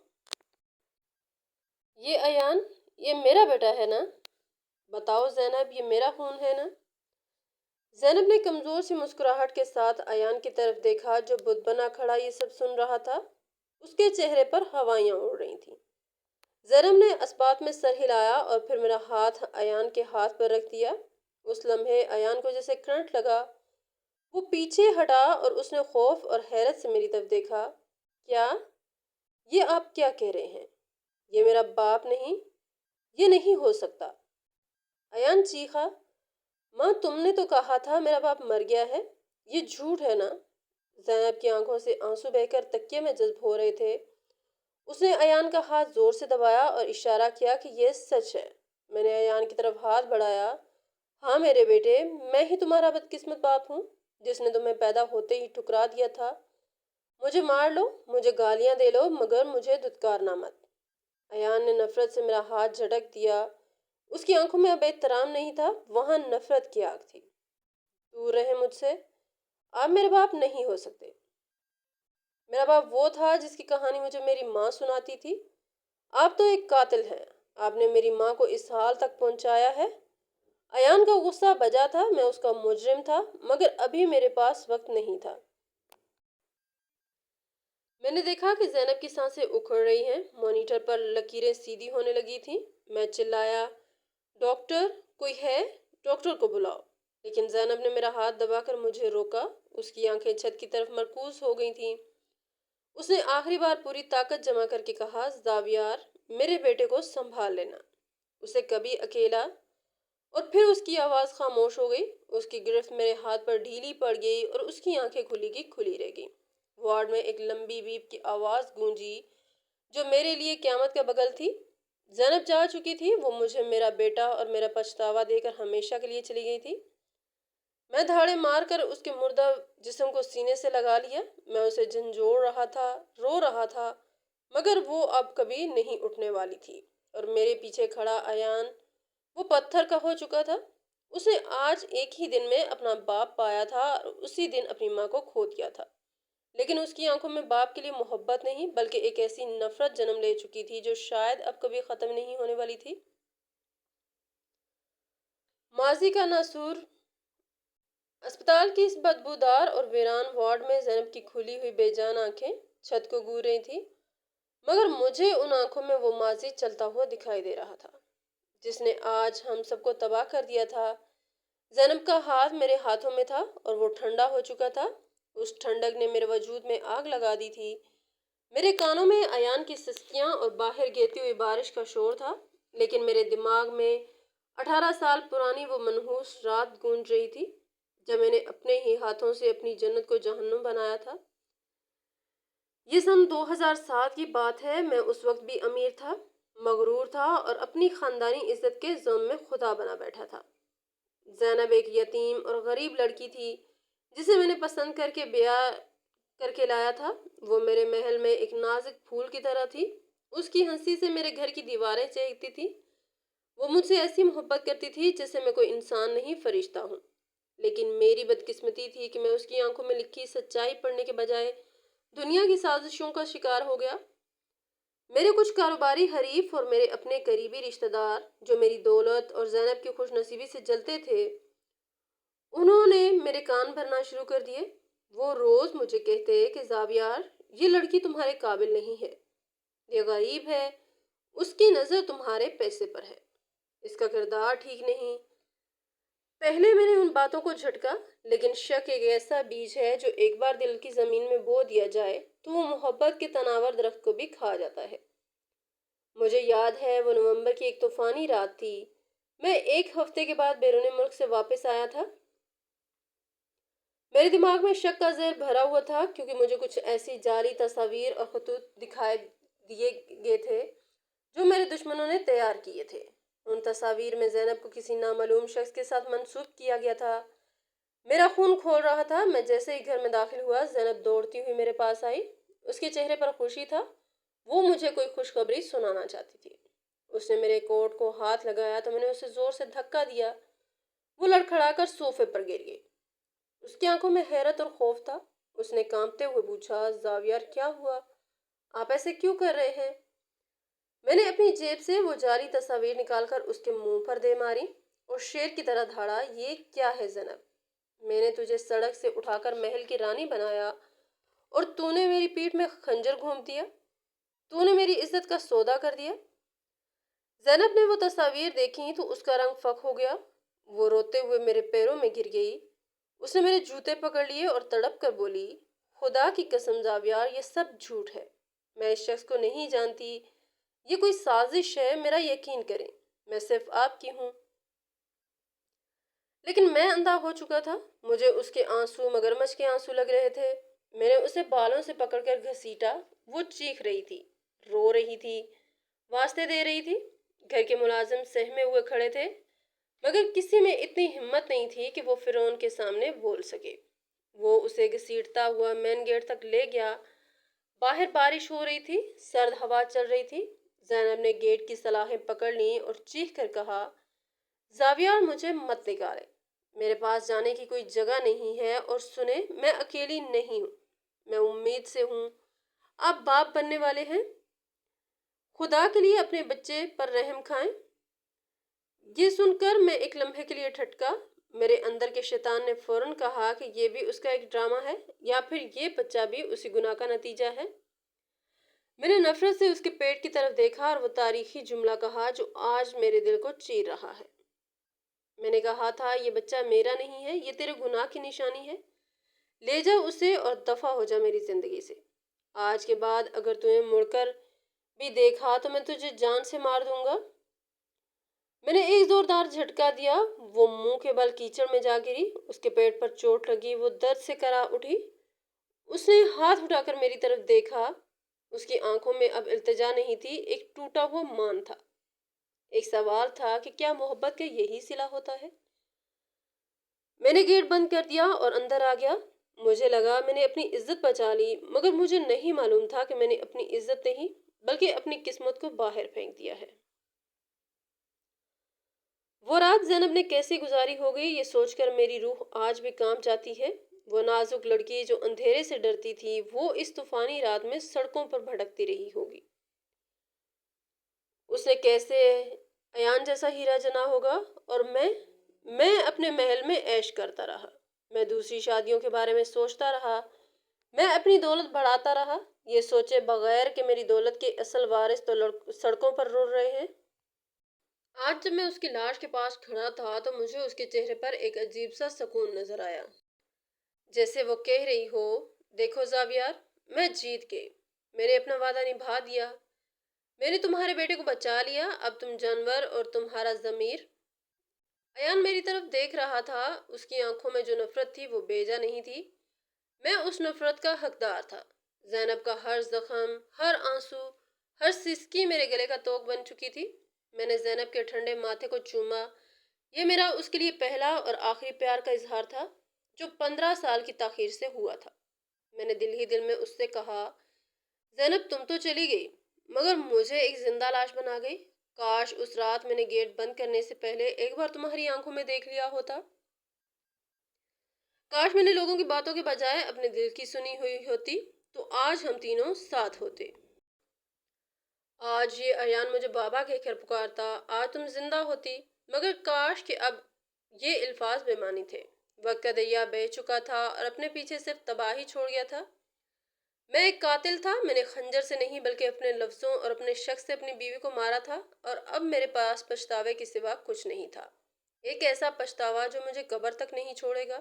یہ ایان، یہ میرا بیٹا ہے نا؟ بتاؤ زینب، یہ میرا خون ہے نا؟ زینب نے کمزور سی مسکراہٹ کے ساتھ ایان کی طرف دیکھا جو بت بنا کھڑا یہ سب سن رہا تھا۔ اس کے چہرے پر ہوائیاں اڑ رہی تھیں۔ زینب نے اسبات میں سر ہلایا اور پھر میرا ہاتھ ایان کے ہاتھ پر رکھ دیا۔ اس لمحے ایان کو جیسے کرنٹ لگا، وہ پیچھے ہٹا اور اس نے خوف اور حیرت سے میری طرف دیکھا۔ کیا؟ یہ آپ کیا کہہ رہے ہیں؟ یہ میرا باپ نہیں، یہ نہیں ہو سکتا۔ ایان چیخا، ماں تم نے تو کہا تھا میرا باپ مر گیا ہے، یہ جھوٹ ہے نا؟ زینب کی آنکھوں سے آنسو بہ کر تکیے میں جذب ہو رہے تھے۔ اس نے ایان کا ہاتھ زور سے دبایا اور اشارہ کیا کہ یہ سچ ہے۔ میں نے ایان کی طرف ہاتھ بڑھایا۔ ہاں میرے بیٹے، میں ہی تمہارا بدقسمت باپ ہوں جس نے تمہیں پیدا ہوتے ہی ٹھکرا دیا تھا۔ مجھے مار لو، مجھے گالیاں دے لو، مگر مجھے دھتکارنا مت۔ ایان نے نفرت سے میرا ہاتھ جھٹک دیا۔ اس کی آنکھوں میں اب احترام نہیں تھا، وہاں نفرت کی آگ تھی۔ دور رہے مجھ سے، آپ میرے باپ نہیں ہو سکتے۔ میرا باپ وہ تھا جس کی کہانی مجھے میری ماں سناتی تھی۔ آپ تو ایک قاتل ہیں، آپ نے میری ماں کو اس حال تک پہنچایا ہے۔ ایان کا غصہ بجا تھا، میں اس کا مجرم تھا، مگر ابھی میرے پاس وقت نہیں تھا۔ میں نے دیکھا کہ زینب کی سانسیں اکھڑ رہی ہیں، مانیٹر پر لکیریں سیدھی ہونے لگی تھیں۔ میں چلایا، ڈاکٹر کوئی ہے؟ ڈاکٹر کو بلاؤ۔ لیکن زینب نے میرا ہاتھ دبا کر مجھے روکا۔ اس کی آنکھیں چھت کی طرف مرکوز ہو گئی تھیں۔ اس نے آخری بار پوری طاقت جمع کر کے کہا، زاویار، میرے بیٹے کو سنبھال لینا، اسے کبھی اکیلا۔ اور پھر اس کی آواز خاموش ہو گئی۔ اس کی گرفت میرے ہاتھ پر ڈھیلی پڑ گئی اور اس کی آنکھیں کھلی کی کھلی رہ گئیں۔ وارڈ میں ایک لمبی بیپ کی آواز گونجی جو میرے لیے قیامت کا بغل تھی۔ زینب جا چکی تھی، وہ مجھے میرا بیٹا اور میرا پچھتاوا دے کر ہمیشہ کے لیے چلی گئی تھی۔ میں دھاڑے مار کر اس کے مردہ جسم کو سینے سے لگا لیا۔ میں اسے جھنجھوڑ رہا تھا، رو رہا تھا، مگر وہ اب کبھی نہیں اٹھنے والی تھی۔ اور میرے پیچھے کھڑا ایان، وہ پتھر کا ہو چکا تھا۔ اس نے آج ایک ہی دن میں اپنا باپ پایا تھا اور اسی دن اپنی ماں کو کھو دیا تھا، لیکن اس کی آنکھوں میں باپ کے لیے محبت نہیں بلکہ ایک ایسی نفرت جنم لے چکی تھی جو شاید اب کبھی ختم نہیں ہونے والی تھی۔ ماضی کا ناسور۔ اسپتال کی اس بدبودار اور ویران وارڈ میں زینب کی کھلی ہوئی بے جان آنکھیں چھت کو گور رہی تھیں، مگر مجھے ان آنکھوں میں وہ ماضی چلتا ہوا دکھائی دے رہا تھا جس نے آج ہم سب کو تباہ کر دیا تھا۔ زینب کا ہاتھ میرے ہاتھوں میں تھا اور وہ ٹھنڈا ہو چکا تھا۔ اس ٹھنڈک نے میرے وجود میں آگ لگا دی تھی۔ میرے کانوں میں ایان کی سسکیاں اور باہر گرتی ہوئی بارش کا شور تھا، لیکن میرے دماغ میں 18 سال پرانی وہ منحوس رات گونج رہی تھی جب میں نے اپنے ہی ہاتھوں سے اپنی جنت کو جہنم بنایا تھا۔ یہ سن 2007 کی بات ہے۔ میں اس وقت بھی امیر تھا، مغرور تھا اور اپنی خاندانی عزت کے ذوم میں خدا بنا بیٹھا تھا۔ زینب ایک یتیم اور غریب لڑکی تھی جسے میں نے پسند کر کے بیاہ کر کے لایا تھا۔ وہ میرے محل میں ایک نازک پھول کی طرح تھی۔ اس کی ہنسی سے میرے گھر کی دیواریں چہکتی تھی۔ وہ مجھ سے ایسی محبت کرتی تھی جیسے میں کوئی انسان نہیں، فرشتہ ہوں۔ لیکن میری بدقسمتی تھی کہ میں اس کی آنکھوں میں لکھی سچائی پڑھنے کے بجائے دنیا کی سازشوں کا شکار ہو گیا۔ میرے کچھ کاروباری حریف اور میرے اپنے قریبی رشتہ دار جو میری دولت اور زینب کی خوش نصیبی سے جلتے تھے، انہوں نے میرے کان بھرنا شروع کر دیے۔ وہ روز مجھے کہتے کہ زاویار، یہ لڑکی تمہارے قابل نہیں ہے، یہ غریب ہے، اس کی نظر تمہارے پیسے پر ہے، اس کا کردار ٹھیک نہیں۔ پہلے میں نے ان باتوں کو جھٹکا، لیکن شک ایک ایسا بیج ہے جو ایک بار دل کی زمین میں بو دیا جائے تو وہ محبت کے تناور درخت کو بھی کھا جاتا ہے۔ مجھے یاد ہے وہ نومبر کی ایک طوفانی رات تھی۔ میں ایک ہفتے کے بعد بیرون ملک سے واپس آیا تھا۔ میرے دماغ میں شک کا زہر بھرا ہوا تھا کیونکہ مجھے کچھ ایسی جعلی تصاویر اور خطوط دکھائے دیے گئے تھے جو میرے دشمنوں نے تیار کیے تھے۔ ان تصاویر میں زینب کو کسی نامعلوم شخص کے ساتھ منسوب کیا گیا تھا۔ میرا خون کھول رہا تھا۔ میں جیسے ہی گھر میں داخل ہوا، زینب دوڑتی ہوئی میرے پاس آئی۔ اس کے چہرے پر خوشی تھا، وہ مجھے کوئی خوشخبری سنانا چاہتی تھی۔ اس نے میرے کوٹ کو ہاتھ لگایا تو میں نے اسے زور سے دھکا دیا۔ وہ لڑکھڑا کر صوفے پر گر گئی۔ اس کی آنکھوں میں حیرت اور خوف تھا۔ اس نے کانپتے ہوئے پوچھا، زاویار کیا ہوا؟ آپ ایسے کیوں کر رہے ہیں؟ میں نے اپنی جیب سے وہ جعلی تصاویر نکال کر اس کے منہ پر دے ماری اور شیر کی طرح دھاڑا، یہ کیا ہے زینب؟ میں نے تجھے سڑک سے اٹھا کر محل کی رانی بنایا اور تو نے میری پیٹھ میں خنجر گھونپ دیا، تو نے میری عزت کا سودا کر دیا۔ زینب نے وہ تصاویر دیکھی تو اس کا رنگ فک ہو گیا۔ وہ روتے ہوئے میرے پیروں میں گر گئی۔ اس نے میرے جوتے پکڑ لیے اور تڑپ کر بولی، خدا کی قسم زاویار، یہ سب جھوٹ ہے، میں اس شخص کو نہیں جانتی، یہ کوئی سازش ہے، میرا یقین کریں، میں صرف آپ کی ہوں۔ لیکن میں اندھا ہو چکا تھا۔ مجھے اس کے آنسو مگرمچھ کے آنسو لگ رہے تھے۔ میں نے اسے بالوں سے پکڑ کر گھسیٹا۔ وہ چیخ رہی تھی، رو رہی تھی، واسطے دے رہی تھی۔ گھر کے ملازم سہمے ہوئے کھڑے تھے، مگر کسی میں اتنی ہمت نہیں تھی کہ وہ فرعون کے سامنے بول سکے۔ وہ اسے گھسیٹتا ہوا مین گیٹ تک لے گیا۔ باہر بارش ہو رہی تھی، سرد ہوا چل رہی تھی۔ زینب نے گیٹ کی صلاحیں پکڑ لیں اور چیخ کر کہا، زاویار مجھے مت نکالے، میرے پاس جانے کی کوئی جگہ نہیں ہے، اور سنیں میں اکیلی نہیں ہوں، میں امید سے ہوں۔ آپ باپ بننے والے ہیں، خدا کے لیے اپنے بچے پر رحم کھائیں۔ یہ سن کر میں ایک لمحے کے لیے ٹھٹکا۔ میرے اندر کے شیطان نے فوراً کہا کہ یہ بھی اس کا ایک ڈرامہ ہے، یا پھر یہ بچہ بھی اسی گناہ کا نتیجہ ہے۔ میں نے نفرت سے اس کے پیٹ کی طرف دیکھا اور وہ تاریخی جملہ کہا جو آج میرے دل کو چیر رہا ہے۔ میں نے کہا تھا، یہ بچہ میرا نہیں ہے، یہ تیرے گناہ کی نشانی ہے، لے جا اسے اور دفع ہو جا میری زندگی سے۔ آج کے بعد اگر تمہیں مڑ کر بھی دیکھا تو میں تجھے جان سے مار دوں گا۔ میں نے ایک زوردار جھٹکا دیا، وہ منہ کے بل کیچڑ میں جا گری، اس کے پیٹ پر چوٹ لگی، وہ درد سے کرا اٹھی۔ اس نے ہاتھ اٹھا کر میری طرف دیکھا، اس کی آنکھوں میں اب التجا نہیں تھی، ایک ٹوٹا ہوا مان تھا۔ ایک سوال تھا کہ کیا محبت کا یہی صلہ ہوتا ہے؟ میں نے گیٹ بند کر دیا اور اندر آ گیا۔ مجھے لگا میں نے اپنی عزت بچا لی، مگر مجھے نہیں معلوم تھا کہ میں نے اپنی عزت نہیں بلکہ اپنی قسمت کو باہر پھینک دیا ہے۔ وہ رات زینب نے کیسے گزاری ہوگی، یہ سوچ کر میری روح آج بھی کانپ جاتی ہے۔ وہ نازک لڑکی جو اندھیرے سے ڈرتی تھی، وہ اس طوفانی رات میں سڑکوں پر بھٹکتی رہی ہوگی۔ اس نے کیسے ایان جیسا ہیرا جنا ہوگا، اور میں اپنے محل میں عیش کرتا رہا۔ میں دوسری شادیوں کے بارے میں سوچتا رہا، میں اپنی دولت بڑھاتا رہا، یہ سوچے بغیر کہ میری دولت کے اصل وارث تو سڑکوں پر رول رہے ہیں۔ آج جب میں اس کی لاش کے پاس کھڑا تھا تو مجھے اس کے چہرے پر ایک عجیب سا سکون نظر آیا، جیسے وہ کہہ رہی ہو، دیکھو زاویار، میں جیت گئی، میں نے اپنا وعدہ نبھا دیا، میں نے تمہارے بیٹے کو بچا لیا، اب تم جانور اور تمہارا ضمیر۔ ایان میری طرف دیکھ رہا تھا، اس کی آنکھوں میں جو نفرت تھی وہ بیجا نہیں تھی۔ میں اس نفرت کا حقدار تھا۔ زینب کا ہر زخم، ہر آنسو، ہر سسکی میرے گلے کا توق بن چکی تھی۔ میں نے زینب کے ٹھنڈے ماتھے کو چوما۔ یہ میرا اس کے لیے پہلا اور آخری پیار کا اظہار تھا، جو 15 سال کی تاخیر سے ہوا تھا۔ میں نے دل ہی دل میں اس سے کہا، زینب تم تو چلی گئی، مگر مجھے ایک زندہ لاش بنا گئی۔ کاش اس رات میں نے گیٹ بند کرنے سے پہلے ایک بار تمہاری آنکھوں میں دیکھ لیا ہوتا۔ کاش میں نے لوگوں کی باتوں کے بجائے اپنے دل کی سنی ہوئی ہوتی، تو آج ہم تینوں ساتھ ہوتے۔ آج یہ ایان مجھے بابا کہہ کر پکارتا، آج تم زندہ ہوتی، مگر کاش کہ اب یہ الفاظ بے معنی تھے۔ وقت کا دریا بہہ چکا تھا اور اپنے پیچھے صرف تباہی چھوڑ گیا تھا۔ میں ایک قاتل تھا، میں نے خنجر سے نہیں بلکہ اپنے لفظوں اور اپنے شخص سے اپنی بیوی کو مارا تھا، اور اب میرے پاس پچھتاوے کے سوا کچھ نہیں تھا، ایک ایسا پچھتاوا جو مجھے قبر تک نہیں چھوڑے گا۔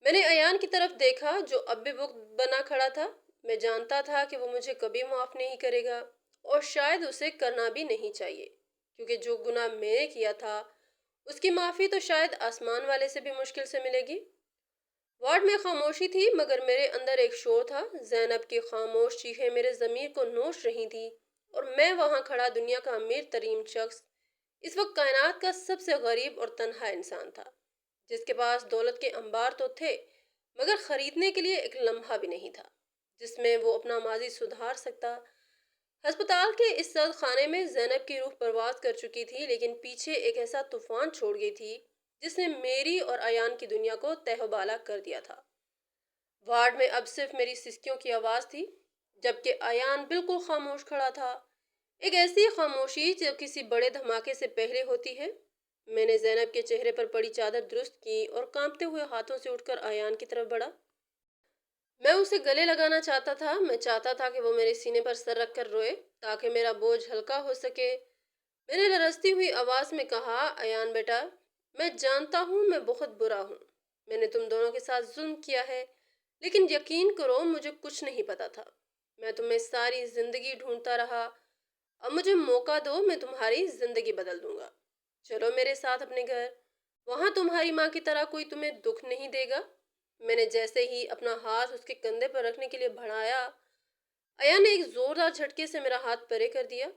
میں نے ایان کی طرف دیکھا جو اب بھی بت بنا کھڑا تھا۔ میں جانتا تھا کہ وہ مجھے کبھی معاف نہیں کرے گا، اور شاید اسے کرنا بھی نہیں چاہیے، کیونکہ جو گناہ میں نے کیا تھا اس کی معافی تو شاید آسمان والے سے بھی مشکل سے ملے گی۔ وارڈ میں خاموشی تھی، مگر میرے اندر ایک شور تھا۔ زینب کی خاموش چیخیں میرے ضمیر کو نوچ رہی تھی، اور میں وہاں کھڑا دنیا کا امیر ترین شخص، اس وقت کائنات کا سب سے غریب اور تنہا انسان تھا، جس کے پاس دولت کے انبار تو تھے، مگر خریدنے کے لیے ایک لمحہ بھی نہیں تھا جس میں وہ اپنا ماضی سدھار سکتا۔ ہسپتال کے اس سرد خانے میں زینب کی روح پرواز کر چکی تھی، لیکن پیچھے ایک ایسا طوفان چھوڑ گئی تھی جس نے میری اور ایان کی دنیا کو تہہ و بالا کر دیا تھا۔ وارڈ میں اب صرف میری سسکیوں کی آواز تھی، جبکہ ایان بالکل خاموش کھڑا تھا، ایک ایسی خاموشی جو کسی بڑے دھماکے سے پہلے ہوتی ہے۔ میں نے زینب کے چہرے پر پڑی چادر درست کی اور کانپتے ہوئے ہاتھوں سے اٹھ کر ایان کی طرف بڑھا۔ میں اسے گلے لگانا چاہتا تھا، میں چاہتا تھا کہ وہ میرے سینے پر سر رکھ کر روئے تاکہ میرا بوجھ ہلکا ہو سکے۔ میں نے لرزتی ہوئی آواز میں کہا، ایان بیٹا، میں جانتا ہوں میں بہت برا ہوں، میں نے تم دونوں کے ساتھ ظلم کیا ہے، لیکن یقین کرو مجھے کچھ نہیں پتا تھا۔ میں تمہیں ساری زندگی ڈھونڈتا رہا، اب مجھے موقع دو، میں تمہاری زندگی بدل دوں گا۔ چلو میرے ساتھ اپنے گھر۔ وہاں تمہاری ماں کی طرح کوئی تمہیں دکھ نہیں دے گا۔ میں نے جیسے ہی اپنا ہاتھ اس کے کندھے پر رکھنے کے لیے بڑھایا، ایان نے ایک زوردار جھٹکے سے میرا ہاتھ پرے کر دیا۔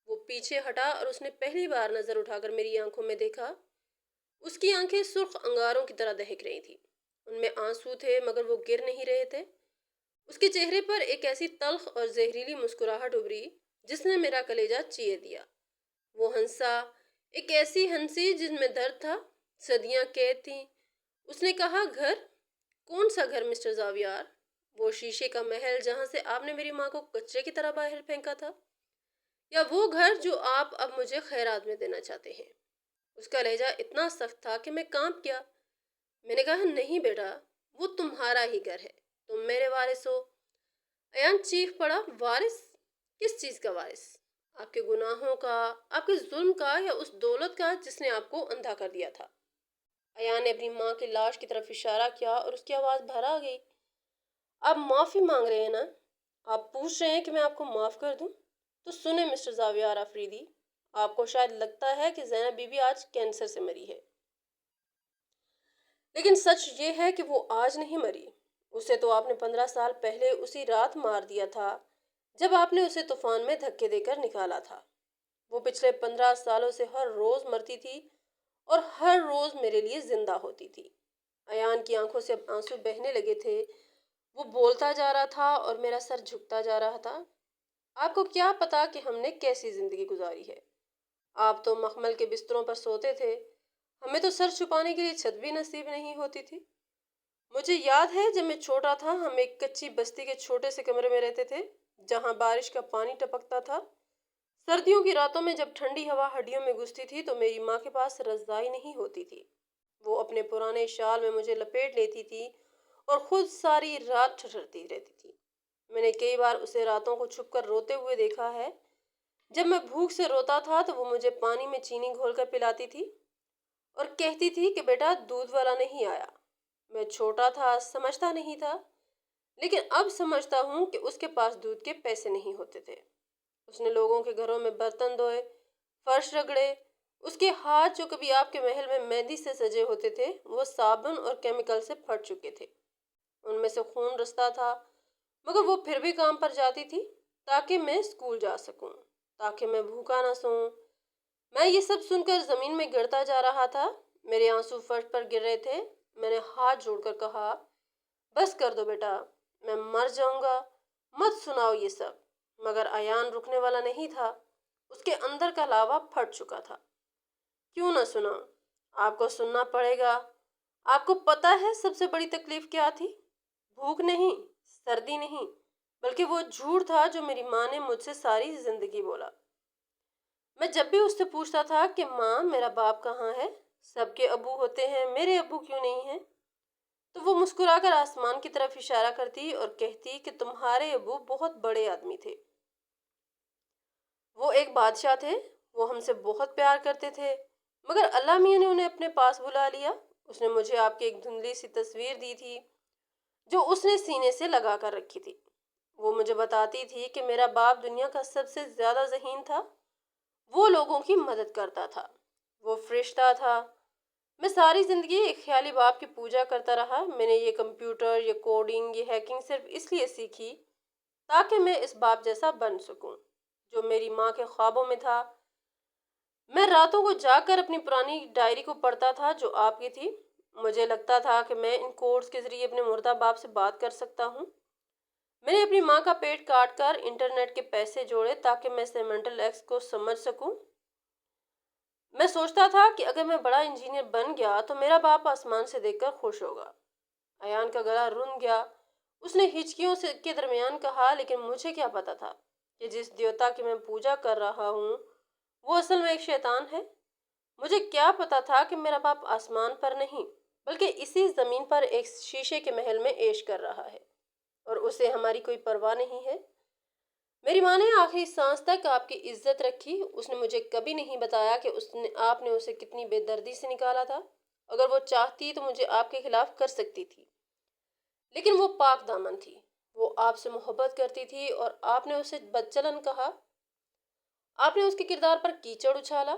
وہ پیچھے ہٹا اور اس نے پہلی بار نظر اٹھا کر میری آنکھوں میں دیکھا۔ اس کی آنکھیں سرخ انگاروں کی طرح دہک رہی تھی۔ ان میں آنسو تھے مگر وہ گر نہیں رہے تھے۔ اس کے چہرے پر ایک ایسی تلخ اور زہریلی مسکراہٹ ابھری جس نے میرا کلیجہ چیر دیا۔ وہ ہنسا، ایک ایسی ہنسی جس میں درد تھا، صدیاں قید تھیں۔ اس نے کہا، گھر؟ کون سا گھر مسٹر زاویار؟ وہ شیشے کا محل جہاں سے آپ نے میری ماں کو کچرے کی طرح باہر پھینکا تھا، یا وہ گھر جو آپ اب مجھے خیرات میں دینا چاہتے ہیں؟ اس کا لہجہ اتنا سخت تھا کہ میں کانپ گیا۔ میں نے کہا، نہیں بیٹا، وہ تمہارا ہی گھر ہے، تم میرے وارث ہو۔ ایان چیخ پڑا، وارث؟ کس چیز کا وارث؟ آپ کے گناہوں کا، آپ کے ظلم کا، یا اس دولت کا جس نے آپ کو اندھا کر دیا تھا؟ ایان نے اپنی ماں کی لاش کی طرف اشارہ کیا اور اس کی آواز بھر آ گئی۔ آپ معافی مانگ رہے ہیں نا؟ آپ پوچھ رہے ہیں کہ میں آپ کو معاف کر دوں؟ تو سنیں مسٹر زاویار آفریدی، آپ کو شاید لگتا ہے کہ زینب بی بی آج کینسر سے مری ہے، لیکن سچ یہ ہے کہ وہ آج نہیں مری۔ اسے تو آپ نے 15 سال پہلے اسی رات مار دیا تھا جب آپ نے اسے طوفان میں دھکے دے کر نکالا تھا۔ وہ پچھلے 15 سالوں سے ہر روز مرتی تھی اور ہر روز میرے لیے زندہ ہوتی تھی۔ ایان کی آنکھوں سے اب آنسو بہنے لگے تھے۔ وہ بولتا جا رہا تھا اور میرا سر جھکتا جا رہا تھا۔ آپ کو کیا پتا کہ ہم نے کیسی زندگی گزاری ہے؟ آپ تو مخمل کے بستروں پر سوتے تھے، ہمیں تو سر چھپانے کے لیے چھت بھی نصیب نہیں ہوتی تھی۔ مجھے یاد ہے جب میں چھوٹا تھا، ہم ایک کچی بستی کے چھوٹے سے کمرے میں رہتے تھے جہاں بارش کا پانی ٹپکتا تھا۔ سردیوں کی راتوں میں جب ٹھنڈی ہوا ہڈیوں میں گھستی تھی تو میری ماں کے پاس رضائی نہیں ہوتی تھی۔ وہ اپنے پرانے شال میں مجھے لپیٹ لیتی تھی اور خود ساری رات ٹھٹھرتی رہتی تھی۔ میں نے کئی بار اسے راتوں کو چھپ کر روتے ہوئے دیکھا ہے۔ جب میں بھوک سے روتا تھا تو وہ مجھے پانی میں چینی گھول کر پلاتی تھی اور کہتی تھی کہ بیٹا دودھ والا نہیں آیا۔ میں چھوٹا تھا، سمجھتا نہیں تھا، لیکن اب سمجھتا ہوں کہ اس کے پاس دودھ کے پیسے نہیں ہوتے تھے۔ اس نے لوگوں کے گھروں میں برتن دھوئے، فرش رگڑے۔ اس کے ہاتھ جو کبھی آپ کے محل میں مہندی سے سجے ہوتے تھے وہ صابن اور کیمیکل سے پھٹ چکے تھے۔ ان میں سے خون رستا تھا، مگر وہ پھر بھی کام پر جاتی تھی تاکہ میں اسکول جا سکوں، تاکہ میں بھوکا نہ سوؤں۔ میں یہ سب سن کر زمین میں گرتا جا رہا تھا۔ میرے آنسو فرش پر گر رہے تھے۔ میں نے ہاتھ جوڑ کر کہا، بس کر دو بیٹا، میں مر جاؤں گا، مت سناؤ یہ سب۔ مگر ایان رکنے والا نہیں تھا۔ اس کے اندر کا لاوا پھٹ چکا تھا۔ کیوں نہ سناؤں؟ آپ کو سننا پڑے گا۔ آپ کو پتا ہے سب سے بڑی تکلیف کیا تھی؟ بھوک نہیں، سردی نہیں، بلکہ وہ جھوٹ تھا جو میری ماں نے مجھ سے ساری زندگی بولا۔ میں جب بھی اس سے پوچھتا تھا کہ ماں میرا باپ کہاں ہے، سب کے ابو ہوتے ہیں، میرے ابو کیوں نہیں ہیں، تو وہ مسکرا کر آسمان کی طرف اشارہ کرتی اور کہتی کہ تمہارے ابو بہت بڑے آدمی تھے، وہ ایک بادشاہ تھے، وہ ہم سے بہت پیار کرتے تھے، مگر اللہ میاں نے انہیں اپنے پاس بلا لیا۔ اس نے مجھے آپ کی ایک دھندلی سی تصویر دی تھی جو اس نے سینے سے لگا کر رکھی تھی۔ وہ مجھے بتاتی تھی کہ میرا باپ دنیا کا سب سے زیادہ ذہین تھا، وہ لوگوں کی مدد کرتا تھا، وہ فرشتہ تھا۔ میں ساری زندگی ایک خیالی باپ کی پوجا کرتا رہا۔ میں نے یہ کمپیوٹر، یہ کوڈنگ، یہ ہیکنگ صرف اس لیے سیکھی تاکہ میں اس باپ جیسا بن سکوں جو میری ماں کے خوابوں میں تھا۔ میں راتوں کو جاگ کر اپنی پرانی ڈائری کو پڑھتا تھا جو آپ کی تھی۔ مجھے لگتا تھا کہ میں ان کوڈز کے ذریعے اپنے مردہ باپ سے بات کر سکتا ہوں۔ میں نے اپنی ماں کا پیٹ کاٹ کر انٹرنیٹ کے پیسے جوڑے تاکہ میں سیمنٹل ایکس کو سمجھ سکوں۔ میں سوچتا تھا کہ اگر میں بڑا انجینئر بن گیا تو میرا باپ آسمان سے دیکھ کر خوش ہوگا۔ ایان کا گلا رن گیا۔ اس نے ہچکیوں کے درمیان کہا، لیکن مجھے کیا پتا تھا کہ جس دیوتا کی میں پوجا کر رہا ہوں وہ اصل میں ایک شیطان ہے۔ مجھے کیا پتا تھا کہ میرا باپ آسمان پر نہیں بلکہ اسی زمین پر ایک شیشے کے محل میں عیش کر رہا ہے اور اسے ہماری کوئی پرواہ نہیں ہے۔ میری ماں نے آخری سانس تک آپ کی عزت رکھی۔ اس نے مجھے کبھی نہیں بتایا کہ آپ نے اسے کتنی بے دردی سے نکالا تھا۔ اگر وہ چاہتی تو مجھے آپ کے خلاف کر سکتی تھی، لیکن وہ پاک دامن تھی، وہ آپ سے محبت کرتی تھی اور آپ نے اسے بدچلن کہا، آپ نے اس کے کردار پر کیچڑ اچھالا۔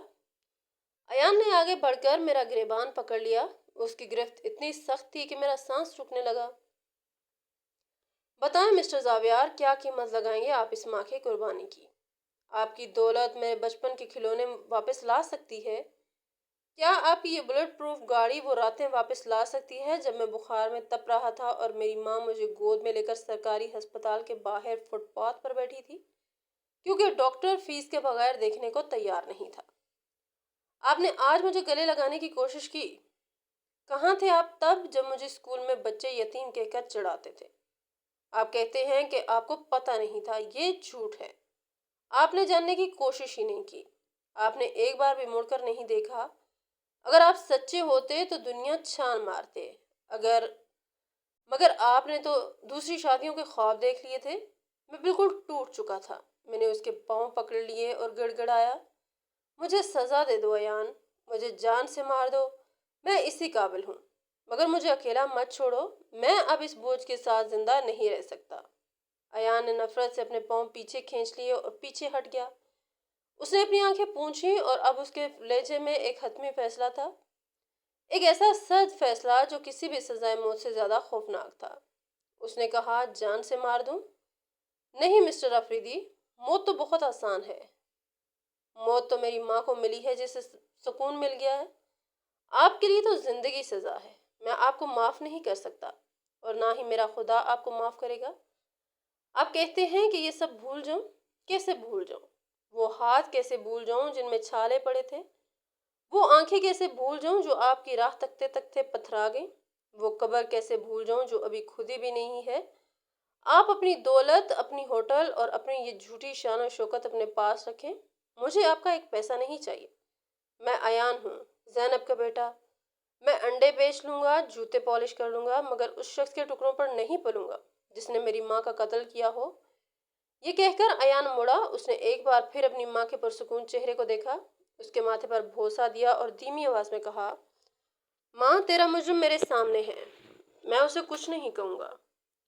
ایان نے آگے بڑھ کر میرا گریبان پکڑ لیا۔ اس کی گرفت اتنی سخت تھی کہ میرا سانس رکنے لگا۔ بتائیں مسٹر زاویار، کیا قیمت لگائیں گے آپ اس ماں کی قربانی کی؟ آپ کی دولت میرے بچپن کے کھلونے واپس لا سکتی ہے؟ کیا آپ کی یہ بلٹ پروف گاڑی وہ راتیں واپس لا سکتی ہے جب میں بخار میں تپ رہا تھا اور میری ماں مجھے گود میں لے کر سرکاری ہسپتال کے باہر فٹ پاتھ پر بیٹھی تھی کیونکہ ڈاکٹر فیس کے بغیر دیکھنے کو تیار نہیں تھا؟ آپ نے آج مجھے گلے لگانے کی کوشش کی۔ کہاں تھے آپ تب جب مجھے اسکول میں بچے یتیم کہہ کر چڑھاتے تھے؟ آپ کہتے ہیں کہ آپ کو پتہ نہیں تھا، یہ جھوٹ ہے۔ آپ نے جاننے کی کوشش ہی نہیں کی۔ آپ نے ایک بار بھی مڑ کر نہیں دیکھا۔ اگر آپ سچے ہوتے تو دنیا چھان مارتے۔ مگر آپ نے تو دوسری شادیوں کے خواب دیکھ لیے تھے۔ میں بالکل ٹوٹ چکا تھا۔ میں نے اس کے پاؤں پکڑ لیے اور گڑ گڑایا، مجھے سزا دے دو ایان، مجھے جان سے مار دو، میں اسی قابل ہوں، مگر مجھے اکیلا مت چھوڑو، میں اب اس بوجھ کے ساتھ زندہ نہیں رہ سکتا۔ ایان نے نفرت سے اپنے پاؤں پیچھے کھینچ لیے اور پیچھے ہٹ گیا۔ اس نے اپنی آنکھیں پونچھی اور اب اس کے لہجے میں ایک حتمی فیصلہ تھا، ایک ایسا سخت فیصلہ جو کسی بھی سزائے موت سے زیادہ خوفناک تھا۔ اس نے کہا، جان سے مار دوں؟ نہیں مسٹر افریدی، موت تو بہت آسان ہے۔ موت تو میری ماں کو ملی ہے جسے سکون مل گیا ہے۔ آپ کے لیے تو زندگی سزا ہے۔ میں آپ کو معاف نہیں کر سکتا اور نہ ہی میرا خدا آپ کو معاف کرے گا۔ آپ کہتے ہیں کہ یہ سب بھول جاؤں؟ کیسے بھول جاؤں؟ وہ ہاتھ کیسے بھول جاؤں جن میں چھالے پڑے تھے؟ وہ آنکھیں کیسے بھول جاؤں جو آپ کی راہ تکتے تکتے پتھرا گئیں؟ وہ قبر کیسے بھول جاؤں جو ابھی کھدی بھی نہیں ہے؟ آپ اپنی دولت، اپنی ہوٹل اور اپنی یہ جھوٹی شان و شوکت اپنے پاس رکھیں، مجھے آپ کا ایک پیسہ نہیں چاہیے۔ میں ایان ہوں، زینب کا بیٹا۔ میں انڈے بیچ لوں گا، جوتے پالش کر لوں گا، مگر اس شخص کے ٹکڑوں پر نہیں پلوں گا جس نے میری ماں کا قتل کیا ہو۔ یہ کہہ کر ایان مڑا۔ اس نے ایک بار پھر اپنی ماں کے پرسکون چہرے کو دیکھا، اس کے ماتھے پر بوسہ دیا اور دھیمی آواز میں کہا، ماں، تیرا مجرم میرے سامنے ہے، میں اسے کچھ نہیں کہوں گا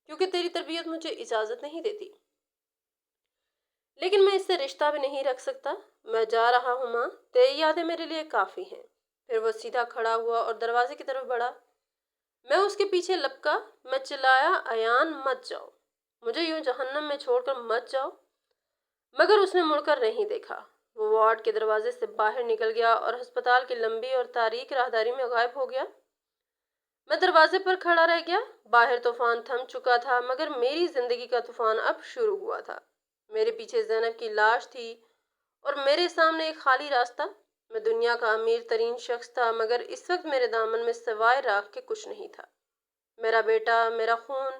کیونکہ تیری تربیت مجھے اجازت نہیں دیتی، لیکن میں اس سے رشتہ بھی نہیں رکھ سکتا۔ میں جا رہا ہوں ماں، تیری یادیں میرے لیے کافی ہیں۔ پھر وہ سیدھا کھڑا ہوا اور دروازے کی طرف بڑھا۔ میں اس کے پیچھے لپکا۔ میں چلایا، ایان مت جاؤ، مجھے یوں جہنم میں چھوڑ کر مت جاؤ، مگر اس نے مڑ کر نہیں دیکھا۔ وہ وارڈ کے دروازے سے باہر نکل گیا اور ہسپتال کی لمبی اور تاریک راہداری میں غائب ہو گیا۔ میں دروازے پر کھڑا رہ گیا۔ باہر طوفان تھم چکا تھا مگر میری زندگی کا طوفان اب شروع ہوا تھا۔ میرے پیچھے زینب کی لاش تھی اور میرے سامنے ایک خالی راستہ۔ میں دنیا کا امیر ترین شخص تھا مگر اس وقت میرے دامن میں سوائے راکھ کے کچھ نہیں تھا۔ میرا بیٹا، میرا خون،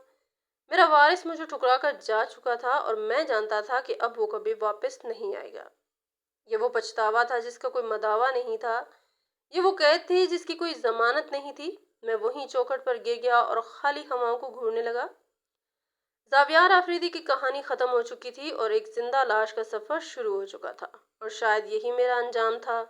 میرا وارث مجھے ٹھکرا کر جا چکا تھا اور میں جانتا تھا کہ اب وہ کبھی واپس نہیں آئے گا۔ یہ وہ پچھتاوا تھا جس کا کوئی مداوع نہیں تھا، یہ وہ قید تھی جس کی کوئی ضمانت نہیں تھی۔ میں وہیں چوکھٹ پر گر گیا اور خالی ہواؤں کو گھورنے لگا۔ زاویار آفریدی کی کہانی ختم ہو چکی تھی اور ایک زندہ لاش کا سفر شروع ہو چکا تھا، اور شاید یہی میرا انجام تھا۔